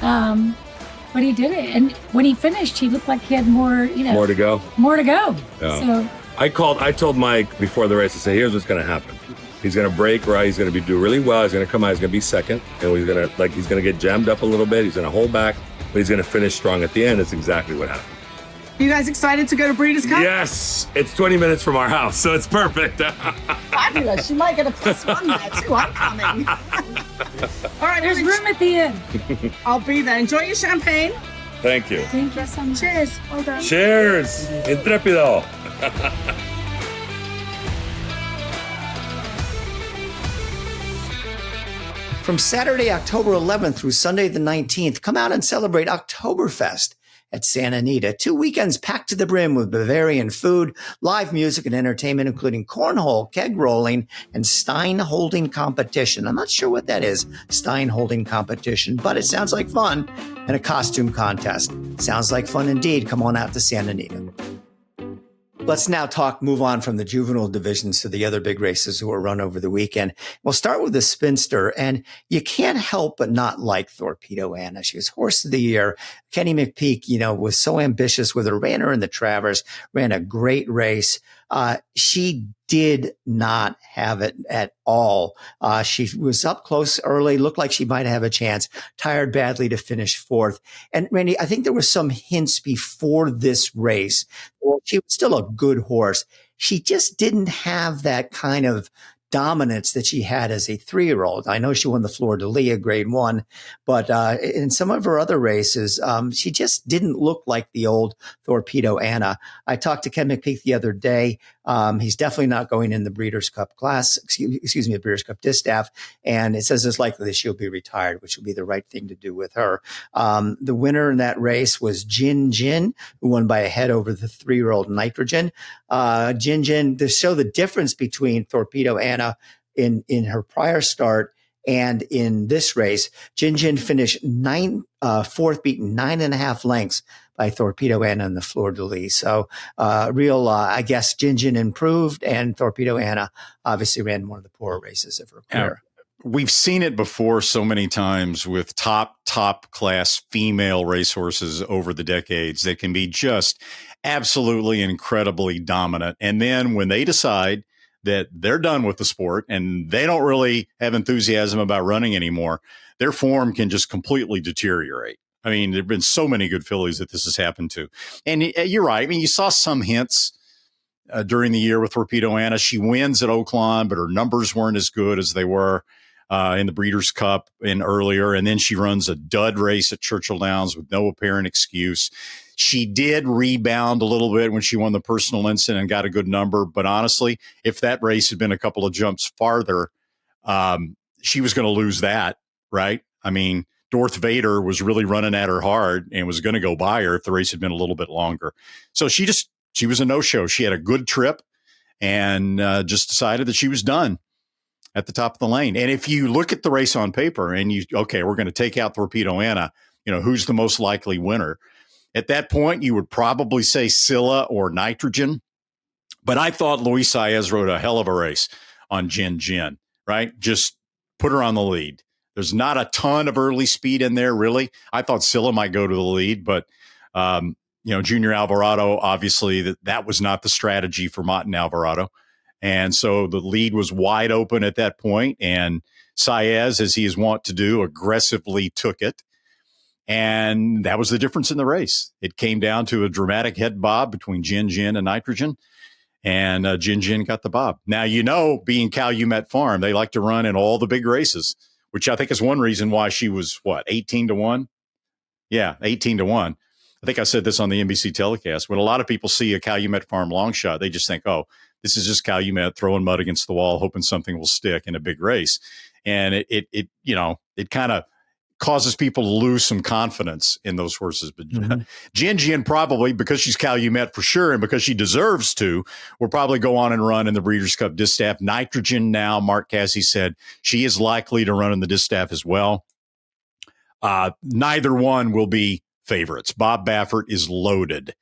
But he did it. And when he finished, he looked like he had more, More to go. More to go. Yeah. So I told Mike before the race, I said, here's what's going to happen. He's going to break right. He's going to do really well. He's going to come out. He's going to be second. And he's going to get jammed up a little bit. He's going to hold back, but he's going to finish strong at the end. That's exactly what happened. You guys excited to go to Breeders' Cup? Yes. It's 20 minutes from our house, so it's perfect. Fabulous. You might get a +1 there, too. I'm coming. All right. there's room at the end. I'll be there. Enjoy your champagne. Thank you. Thank you so much. Cheers. Well done. Cheers. Intrepido. From Saturday, October 11th through Sunday the 19th, come out and celebrate Oktoberfest at Santa Anita. 2 weekends packed to the brim with Bavarian food, live music, and entertainment, including cornhole, keg rolling, and Stein holding competition. I'm not sure what that is, Stein holding competition, but it sounds like fun, and a costume contest. Sounds like fun indeed. Come on out to Santa Anita. Let's now move on from the juvenile divisions to the other big races who were run over the weekend. We'll start with the Spinster, and you can't help but not like Torpedo Anna. She was horse of the year. Kenny McPeak, was so ambitious with her, ran her in the Travers, ran a great race. She did not have it at all. She was up close early, looked like she might have a chance, tired badly to finish fourth. And Randy, I think there were some hints before this race. Well, she was still a good horse. She just didn't have that kind of dominance that she had as a 3-year-old. I know she won the Fleur de Lis grade 1, but in some of her other races, she just didn't look like the old Torpedo Anna. I talked to Ken McPeak the other day. He's definitely not going in the Breeders' Cup class, the Breeders' Cup distaff, and it says it's likely that she'll be retired, which will be the right thing to do with her. The winner in that race was Jin Jin, who won by a head over the 3-year-old Nitrogen. Jin Jin, to show the difference between Torpedo Anna in her prior start and in this race, Jin Jin finished fourth, beaten 9.5 lengths by Torpedo Anna in the Fleur de Lis. So, I guess Jin Jin improved, and Torpedo Anna obviously ran one of the poorer races of her career. We've seen it before so many times with top class female racehorses over the decades that can be just absolutely incredibly dominant. And then when they decide that they're done with the sport and they don't really have enthusiasm about running anymore, their form can just completely deteriorate. I mean, there have been so many good fillies that this has happened to. And you're right. I mean, you saw some hints during the year with Torpedo Anna. She wins at Oaklawn, but her numbers weren't as good as they were in the Breeders' Cup and earlier. And then she runs a dud race at Churchill Downs with no apparent excuse. She did rebound a little bit when she won the Personal Incident and got a good number. But honestly, if that race had been a couple of jumps farther, she was going to lose that, right? I mean, Darth Vader was really running at her hard and was going to go by her if the race had been a little bit longer. So she was a no-show. She had a good trip and just decided that she was done at the top of the lane. And if you look at the race on paper and we're going to take out Torpedo Anna, who's the most likely winner? At that point, you would probably say Scylla or Nitrogen. But I thought Luis Saez rode a hell of a race on Jin Jin, right? Just put her on the lead. There's not a ton of early speed in there, really. I thought Scylla might go to the lead, but, Junior Alvarado, obviously, that was not the strategy for Martin Alvarado. And so the lead was wide open at that point, and Saez, as he is wont to do, aggressively took it. And that was the difference in the race. It came down to a dramatic head bob between Jin Jin and Nitrogen, and Jin Jin got the bob. Now, being Calumet Farm, they like to run in all the big races, which I think is one reason why she was, 18-1? Yeah, 18-1. I think I said this on the NBC telecast. When a lot of people see a Calumet Farm long shot, they just think, oh, this is just Calumet throwing mud against the wall, hoping something will stick in a big race. And it kind of causes people to lose some confidence in those horses. But Jin Jin probably, because she's Calumet for sure, and because she deserves to, will probably go on and run in the Breeders' Cup distaff. Nitrogen now, Mark Cassie said she is likely to run in the distaff as well. Neither one will be favorites. Bob Baffert is loaded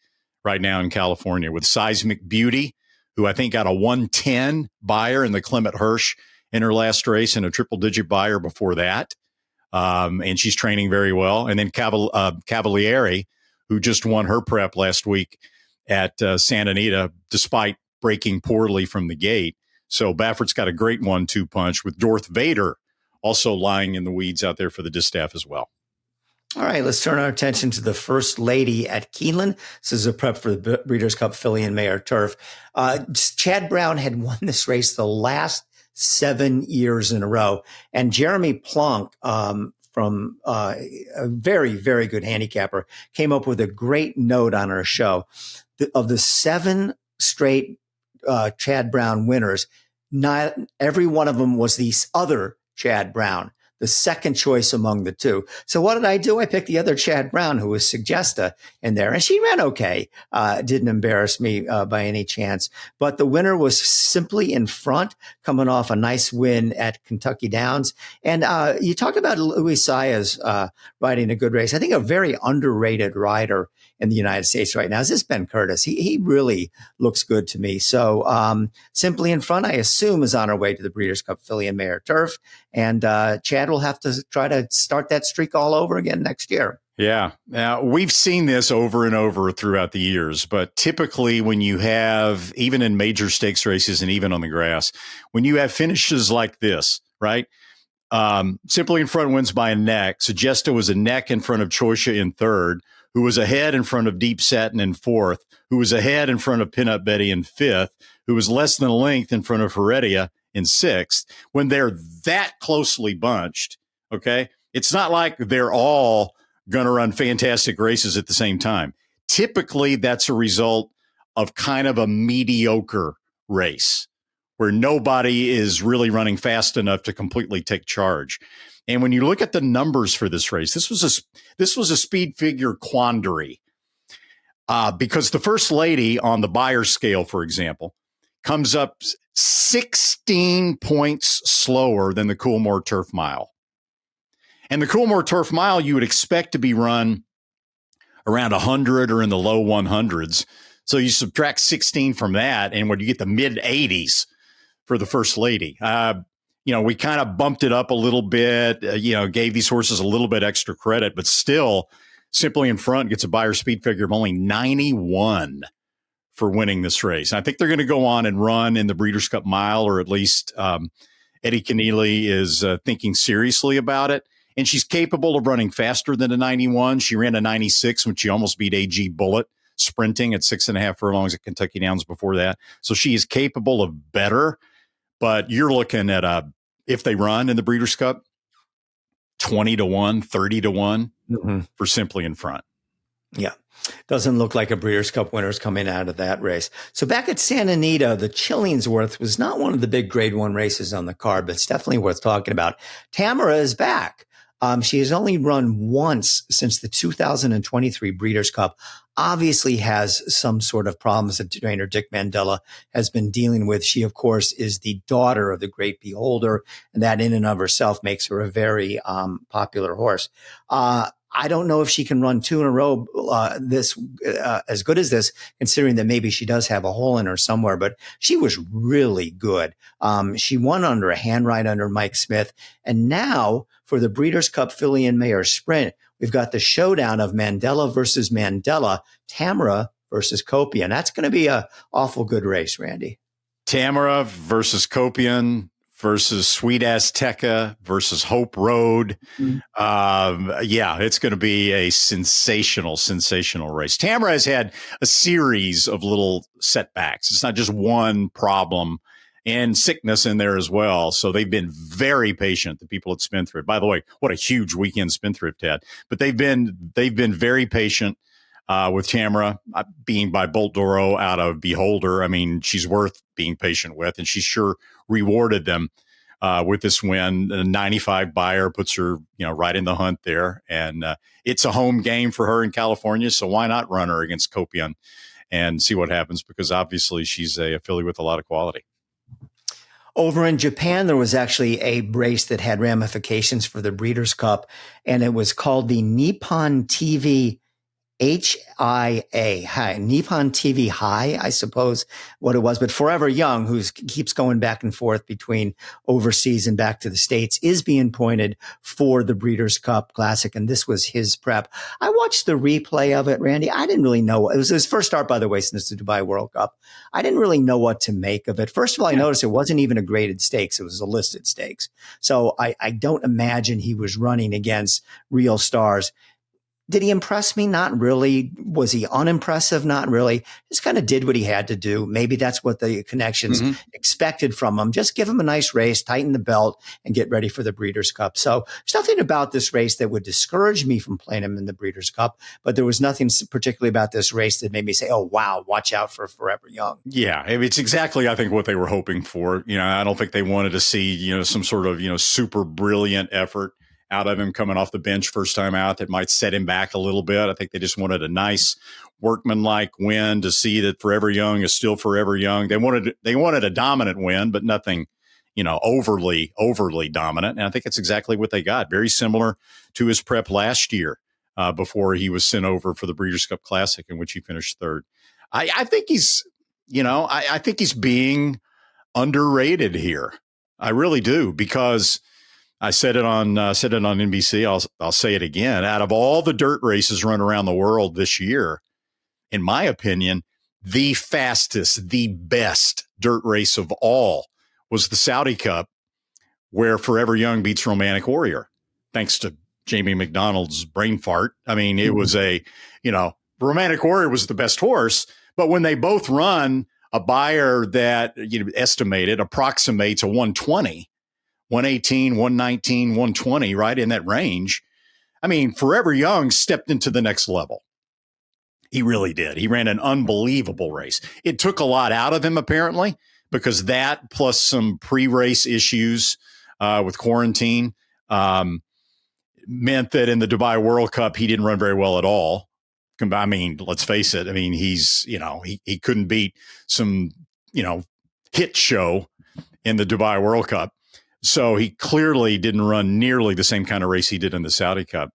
right now in California with Seismic Beauty, who I think got a 110 buyer in the Clement Hirsch in her last race and a triple-digit buyer before that. And she's training very well. And then Cavalieri, who just won her prep last week at Santa Anita, despite breaking poorly from the gate. So Baffert's got a great 1-2 punch with Darth Vader also lying in the weeds out there for the distaff as well. All right, let's turn our attention to the First Lady at Keeneland. This is a prep for the Breeders' Cup Filly and Mare Turf. Chad Brown had won this race the last 7 years in a row. And Jeremy Plonk, from a very, very good handicapper, came up with a great note on our show. Of the 7 straight Chad Brown winners, not every one of them was the other Chad Brown. the second choice among the two. So what did I do? I picked the other Chad Brown, who was Suggesta in there, and she ran okay. Didn't embarrass me by any chance. But the winner was Simply in Front, coming off a nice win at Kentucky Downs. And you talked about Luis Saez riding a good race. I think a very underrated rider in the United States right now is this Ben Curtis. He really looks good to me. So Simply in Front, I assume, is on our way to the Breeders' Cup Filly and Mare Turf. And Chad will have to try to start that streak all over again next year. Yeah. Now, we've seen this over and over throughout the years, but typically when you have, even in major stakes races and even on the grass, when you have finishes like this, right? Simply in Front wins by a neck. Suggesta was a neck in front of Choisha in third, who was ahead in front of Deep Satin in fourth, who was ahead in front of Pinup Betty in fifth, who was less than a length in front of Heredia in sixth. When they're that closely bunched, okay, it's not like they're all going to run fantastic races at the same time. Typically, that's a result of kind of a mediocre race where nobody is really running fast enough to completely take charge. And when you look at the numbers for this race, this was a speed figure quandary because the First Lady on the Beyer scale, for example, comes up 16 points slower than the Coolmore Turf Mile. And the Coolmore Turf Mile, you would expect to be run around 100 or in the low 100s. So you subtract 16 from that, and when you get the mid 80s for the First Lady, we kind of bumped it up a little bit, gave these horses a little bit extra credit, but still Simply in Front gets a Beyer speed figure of only 91 for winning this race. And I think they're going to go on and run in the Breeders' Cup Mile, or at least Eddie Keneally is thinking seriously about it. And she's capable of running faster than a 91. She ran a 96 when she almost beat AG Bullet, sprinting at 6.5 furlongs at Kentucky Downs before that. So she is capable of better. But you're looking at if they run in the Breeders' Cup, 20-1, 30-1 for Simply in Front. Yeah. Doesn't look like a Breeders' Cup winner's coming out of that race. So back at Santa Anita, the Chillingworth was not one of the big grade 1 races on the card, but it's definitely worth talking about. Tamara is back. She has only run once since the 2023 Breeders' Cup. Obviously has some sort of problems that trainer Dick Mandela has been dealing with. She, of course, is the daughter of the great Beholder, and that in and of herself makes her a very popular horse. I don't know if she can run 2 in a row as good as this, considering that maybe she does have a hole in her somewhere, but she was really good. She won under a handride under Mike Smith. And now for the Breeders' Cup Filly and Mare Sprint, we've got the showdown of Mandela versus Mandela, Tamara versus Copian. That's going to be a awful good race, Randy. Tamara versus Copian versus Sweet Azteca versus Hope Road. It's going to be a sensational race. Tamara has had a series of little setbacks. It's not just one problem, and sickness in there as well. So they've been very patient, the people at Spendthrift. By the way, what a huge weekend Spendthrift had. But they've been very patient with Tamara, being by Bolt Doro out of Beholder. I mean, she's worth being patient with, and she sure rewarded them with this win. A 95 Beyer puts her, right in the hunt there. And it's a home game for her in California, so why not run her against Copian and see what happens? Because obviously she's a filly with a lot of quality. Over in Japan, there was actually a race that had ramifications for the Breeders' Cup, and it was called the Nippon TV HIA, Nippon TV High, I suppose what it was. But Forever Young, who keeps going back and forth between overseas and back to the States, is being pointed for the Breeders' Cup Classic. And this was his prep. I watched the replay of it, Randy. I didn't really know. It was his first start, by the way, since the Dubai World Cup. I didn't really know what to make of it. First of all, I noticed it wasn't even a graded stakes. It was a listed stakes. So I don't imagine he was running against real stars. Did he impress me? Not really. Was he unimpressive? Not really. Just kind of did what he had to do. Maybe that's what the connections expected from him. Just give him a nice race, tighten the belt, and get ready for the Breeders' Cup. So there's nothing about this race that would discourage me from playing him in the Breeders' Cup, but there was nothing particularly about this race that made me say, oh, wow, watch out for Forever Young. Yeah, it's exactly, I think, what they were hoping for. I don't think they wanted to see, some sort of, super brilliant effort out of him coming off the bench first time out that might set him back a little bit. I think they just wanted a nice workmanlike win to see that Forever Young is still Forever Young. They wanted a dominant win, but nothing, overly dominant. And I think it's exactly what they got. Very similar to his prep last year before he was sent over for the Breeders' Cup Classic, in which he finished third. I think he's, I think he's being underrated here. I really do, because I said it on NBC. I'll say it again. Out of all the dirt races run around the world this year, in my opinion, the fastest, the best dirt race of all was the Saudi Cup, where Forever Young beats Romantic Warrior, thanks to Jamie McDonald's brain fart. I mean, it was Romantic Warrior was the best horse, but when they both run a buyer that approximates a 120. 118, 119, 120, right in that range. I mean, Forever Young stepped into the next level. He really did. He ran an unbelievable race. It took a lot out of him, apparently, because that plus some pre-race issues with quarantine meant that in the Dubai World Cup, he didn't run very well at all. I mean, let's face it. I mean, he's, he couldn't beat some, hit show in the Dubai World Cup. So he clearly didn't run nearly the same kind of race he did in the Saudi Cup.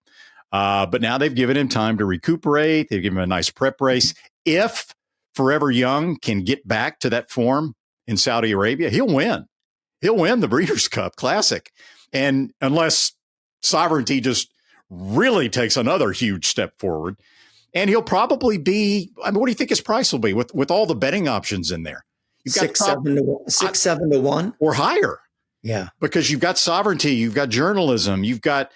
But now they've given him time to recuperate. They've given him a nice prep race. If Forever Young can get back to that form in Saudi Arabia, he'll win. He'll win the Breeders' Cup Classic. And unless Sovereignty just really takes another huge step forward, and he'll probably be, what do you think his price will be with all the betting options in there? You've got 7 to 1 or higher. Yeah. Because you've got Sovereignty, you've got Journalism, you've got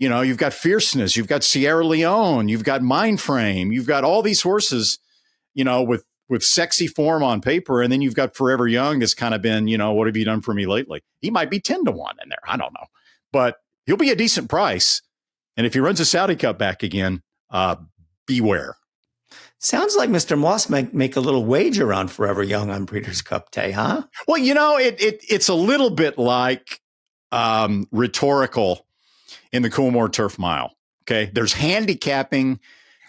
Fierceness, you've got Sierra Leone, you've got Mindframe, you've got all these horses, with sexy form on paper. And then you've got Forever Young that's kind of been, what have you done for me lately? He might be 10 to 1 in there. I don't know, but he'll be a decent price. And if he runs a Saudi Cup back again, beware. Sounds like Mr. Moss might make a little wager on Forever Young on Breeders' Cup Day, huh? Well, it's a little bit like Rhetorical in the Coolmore Turf Mile. Okay, there's handicapping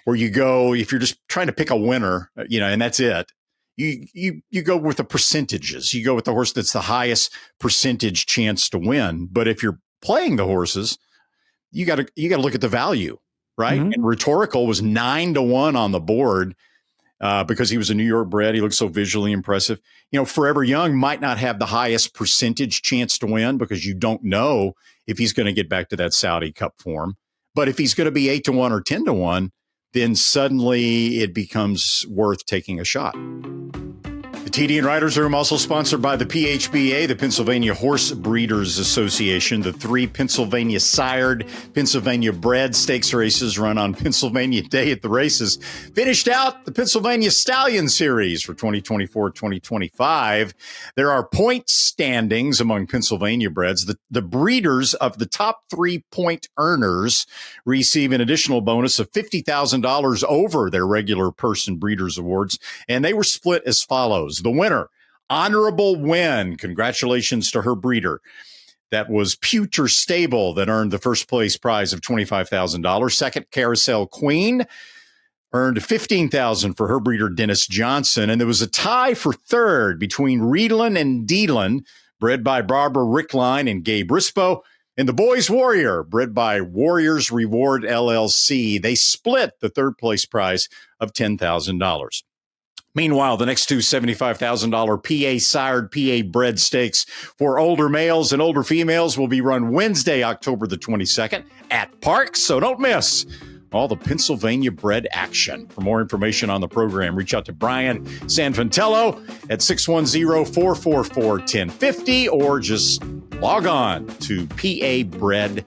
where you go if you're just trying to pick a winner, and that's it. You go with the percentages. You go with the horse that's the highest percentage chance to win. But if you're playing the horses, you got to look at the value. Right. Mm-hmm. And Rhetorical was 9 to 1 on the board because he was a New York bred. He looked so visually impressive. Forever Young might not have the highest percentage chance to win because you don't know if he's going to get back to that Saudi Cup form. But if he's going to be 8 to 1 or 10 to 1, then suddenly it becomes worth taking a shot. The TDN Writers Room also sponsored by the PHBA, the Pennsylvania Horse Breeders Association. The 3 Pennsylvania sired, Pennsylvania bred stakes races run on Pennsylvania Day at the races finished out the Pennsylvania Stallion Series for 2024-2025. There are point standings among Pennsylvania breds. The breeders of the top 3 point earners receive an additional bonus of $50,000 over their regular person breeders awards, and they were split as follows. The winner, honorable win. Congratulations to her breeder. That was Pewter Stable that earned the first place prize of $25,000. Second, Carousel Queen earned $15,000 for her breeder, Dennis Johnson. And there was a tie for third between Reedland and Deelan, bred by Barbara Rickline and Gabe Rispo, and the Boys Warrior, bred by Warriors Reward LLC. They split the third place prize of $10,000. Meanwhile, the next two $75,000 PA sired, PA bred stakes for older males and older females will be run Wednesday, October the 22nd at Parks. So don't miss all the Pennsylvania bred action. For more information on the program, reach out to Brian Sanfantello at 610-444-1050 or just log on to pabred.com.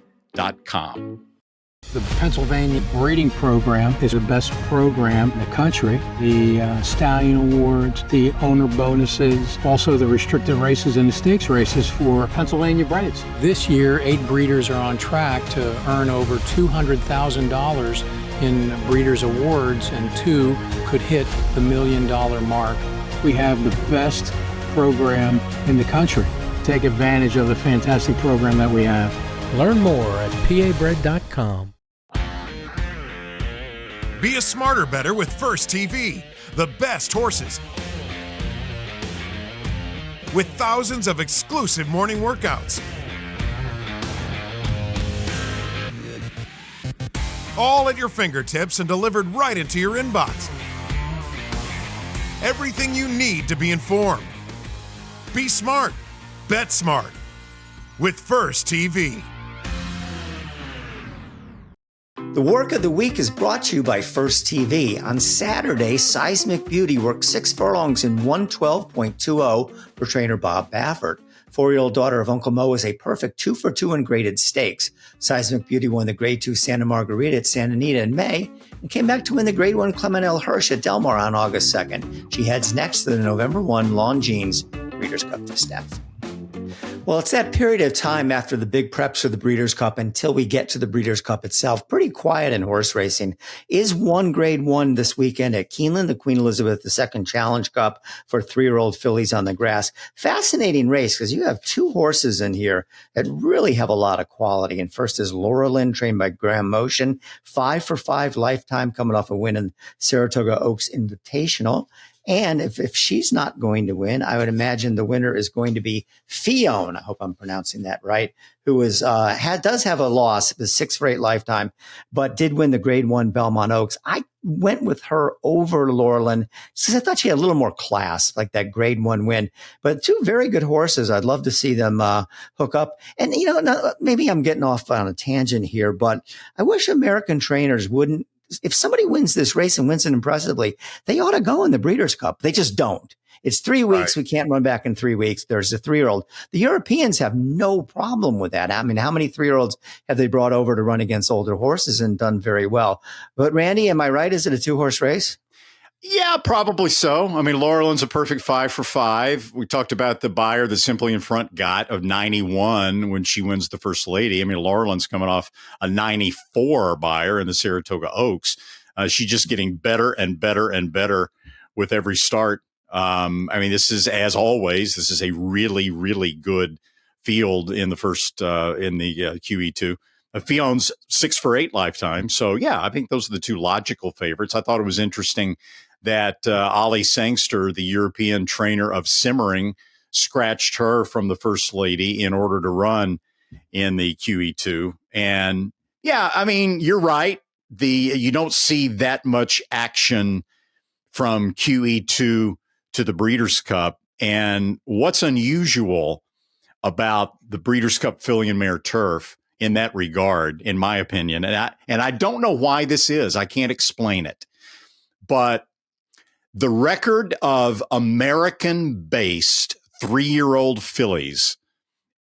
The Pennsylvania breeding program is the best program in the country. The Stallion Awards, the owner bonuses, also the restricted races and the stakes races for Pennsylvania breds. This year, 8 breeders are on track to earn over $200,000 in breeders' awards, and 2 could hit the $1 million mark. We have the best program in the country. Take advantage of the fantastic program that we have. Learn more at pabred.com. Be a smarter better with First TV, the best horses, with thousands of exclusive morning workouts, all at your fingertips and delivered right into your inbox. Everything you need to be informed. Be smart, bet smart with First TV. The work of the week is brought to you by First TV. On Saturday, Seismic Beauty worked 6 furlongs in 112.20 for trainer Bob Baffert. 4-year-old daughter of Uncle Mo is a perfect 2 for 2 in graded stakes. Seismic Beauty won the Grade 2 Santa Margarita at Santa Anita in May and came back to win the Grade 1 Clement L. Hirsch at Del Mar on August 2nd. She heads next to the November 1 Longines Breeders' Cup to Steph. Well, it's that period of time after the big preps for the Breeders' Cup until we get to the Breeders' Cup itself. Pretty quiet in horse racing. Is one Grade 1 this weekend at Keeneland, the Queen Elizabeth II Challenge Cup for 3-year-old fillies on the grass. Fascinating race because you have 2 horses in here that really have a lot of quality. And first is Laura Lynn, trained by Graham Motion, 5 for 5 lifetime, coming off a win in Saratoga Oaks Invitational. And if she's not going to win, I would imagine the winner is going to be Fiona. I hope I'm pronouncing that right. Who is does have a loss, the 6 for 8 lifetime, but did win the Grade 1 Belmont Oaks. I went with her over Laurelyn because I thought she had a little more class, like that Grade 1 win. But 2 very good horses. I'd love to see them hook up. And maybe I'm getting off on a tangent here, but I wish American trainers wouldn't. If somebody wins this race and wins it impressively, they ought to go in the Breeders' Cup. They just don't. It's 3 weeks. Right. We can't run back in 3 weeks. There's a 3-year-old. The Europeans have no problem with that. I mean, how many 3-year-olds have they brought over to run against older horses and done very well? But Randy, am I right? Is it a 2-horse race? Yeah, probably so. I mean, Laurelyn's a perfect 5 for 5. We talked about the buyer that Simply in Front got of 91 when she wins the First Lady. I mean, Laurelyn's coming off a 94 buyer in the Saratoga Oaks. She's just getting better and better and better with every start. I mean, this is, as always, this is a really, really good field in the first in the QE2. Fion's 6 for 8 lifetime. So, yeah, I think those are the 2 logical favorites. I thought it was interesting that Ollie Sangster, the European trainer of Simmering, scratched her from the First Lady in order to run in the QE2. And, yeah, I mean, you're right. You don't see that much action from QE2 to the Breeders' Cup. And what's unusual about the Breeders' Cup filly and mare turf in that regard, in my opinion, and I don't know why this is. I can't explain it. But the record of American-based 3-year-old fillies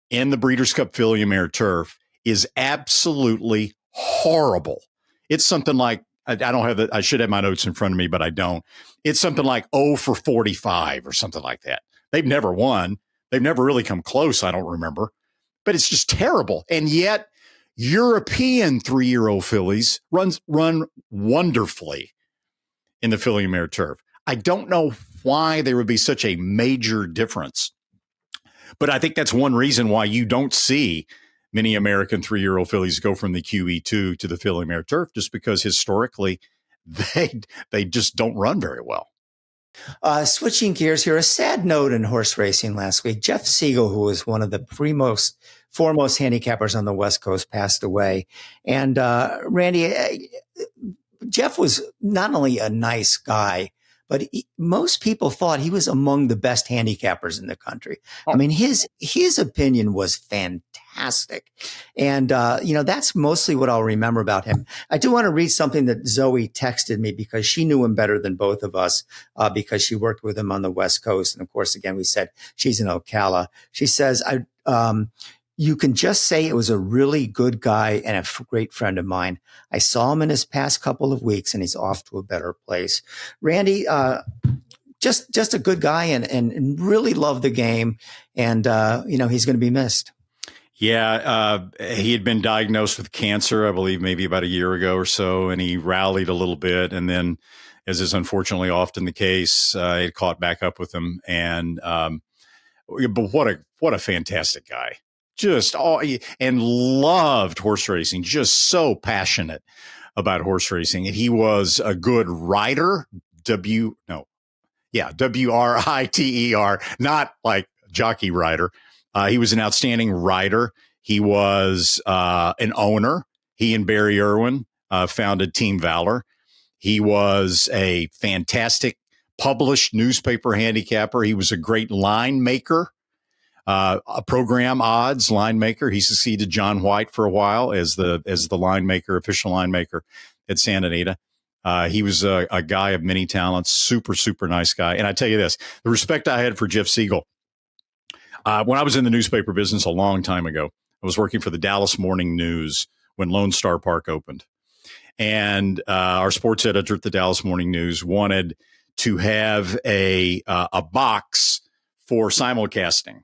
in the Breeders' Cup filly and mare turf is absolutely horrible. It's something like, I should have my notes in front of me, but I don't. It's something like 0 for 45 or something like that. They've never won. They've never really come close, I don't remember. But it's just terrible. And yet, European 3-year-old fillies run wonderfully in the filly and mare turf. I don't know why there would be such a major difference. But I think that's one reason why you don't see many American 3-year-old fillies go from the QE2 to the filly and mare turf, just because historically they just don't run very well. Switching gears here, a sad note in horse racing last week. Jeff Seagull, who was one of the foremost handicappers on the West Coast, passed away. And Randy, Jeff was not only a nice guy, but most people thought he was among the best handicappers in the country. I mean, his opinion was fantastic. And, that's mostly what I'll remember about him. I do want to read something that Zoe texted me because she knew him better than both of us because she worked with him on the West Coast. And of course, again, we said she's in Ocala. She says, you can just say it was a really good guy and a great friend of mine. I saw him in his past couple of weeks, and he's off to a better place. Randy, just a good guy and really loved the game. And, he's going to be missed. Yeah, he had been diagnosed with cancer, I believe, maybe about a year ago or so, and he rallied a little bit. And then, as is unfortunately often the case, it caught back up with him. And but what a fantastic guy. And loved horse racing, just so passionate about horse racing. And he was a good rider, W-R-I-T-E-R, not like jockey rider. He was an outstanding rider. He was an owner. He and Barry Irwin founded Team Valor. He was a fantastic published newspaper handicapper. He was a great line maker. A program odds line maker. He succeeded John White for a while as the line maker, official line maker at Santa Anita. He was a guy of many talents, super, super nice guy. And I tell you this, the respect I had for Jeff Seagull. When I was in the newspaper business a long time ago, I was working for the Dallas Morning News when Lone Star Park opened. And our sports editor at the Dallas Morning News wanted to have a box for simulcasting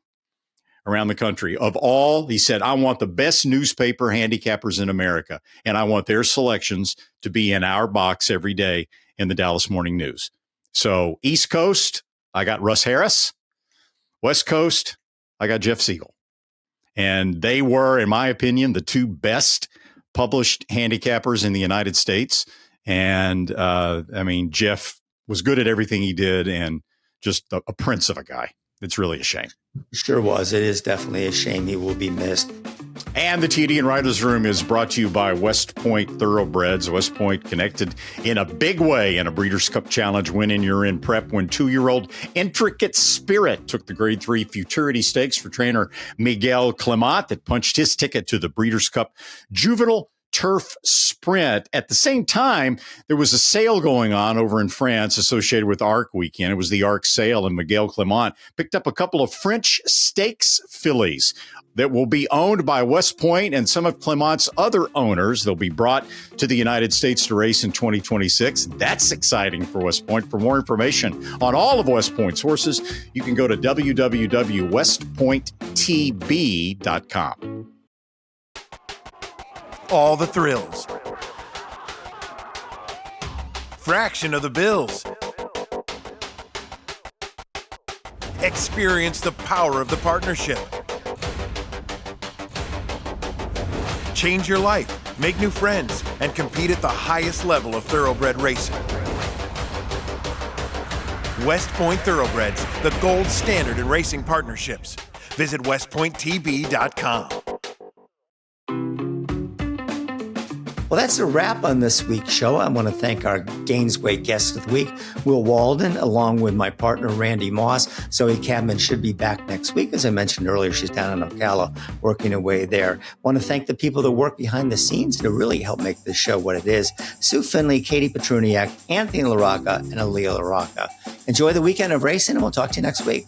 around the country of all. He said, I want the best newspaper handicappers in America, and I want their selections to be in our box every day in the Dallas Morning News. So East Coast, I got Russ Harris. West Coast, I got Jeff Seagull. And they were, in my opinion, the two best published handicappers in the United States. And Jeff was good at everything he did and just a prince of a guy. It's really a shame. Sure was. It is definitely a shame. He will be missed. And the TDN Writers Room is brought to you by West Point Thoroughbreds. West Point connected in a big way in a Breeders' Cup Challenge win in Urine Prep when 2-year-old Intricate Spirit took the Grade 3 Futurity Stakes for trainer Miguel Clement that punched his ticket to the Breeders' Cup Juvenile Turf Sprint. At the same time, there was a sale going on over in France associated with ARC weekend. It was the ARC sale, and Miguel Clement picked up a couple of French Stakes fillies that will be owned by West Point and some of Clement's other owners. They'll be brought to the United States to race in 2026. That's exciting for West Point. For more information on all of West Point's horses, you can go to www.westpointtb.com. All the thrills. Fraction of the bills. Experience the power of the partnership. Change your life, make new friends, and compete at the highest level of thoroughbred racing. West Point Thoroughbreds, the gold standard in racing partnerships. Visit westpointtb.com. Well, that's a wrap on this week's show. I want to thank our Gainesway guest of the week, Will Walden, along with my partner, Randy Moss. Zoe Cadman should be back next week. As I mentioned earlier, she's down in Ocala working away there. I want to thank the people that work behind the scenes to really help make this show what it is. Sue Finley, Katie Petruniak, Anthony LaRocca, and Aaliyah LaRocca. Enjoy the weekend of racing, and we'll talk to you next week.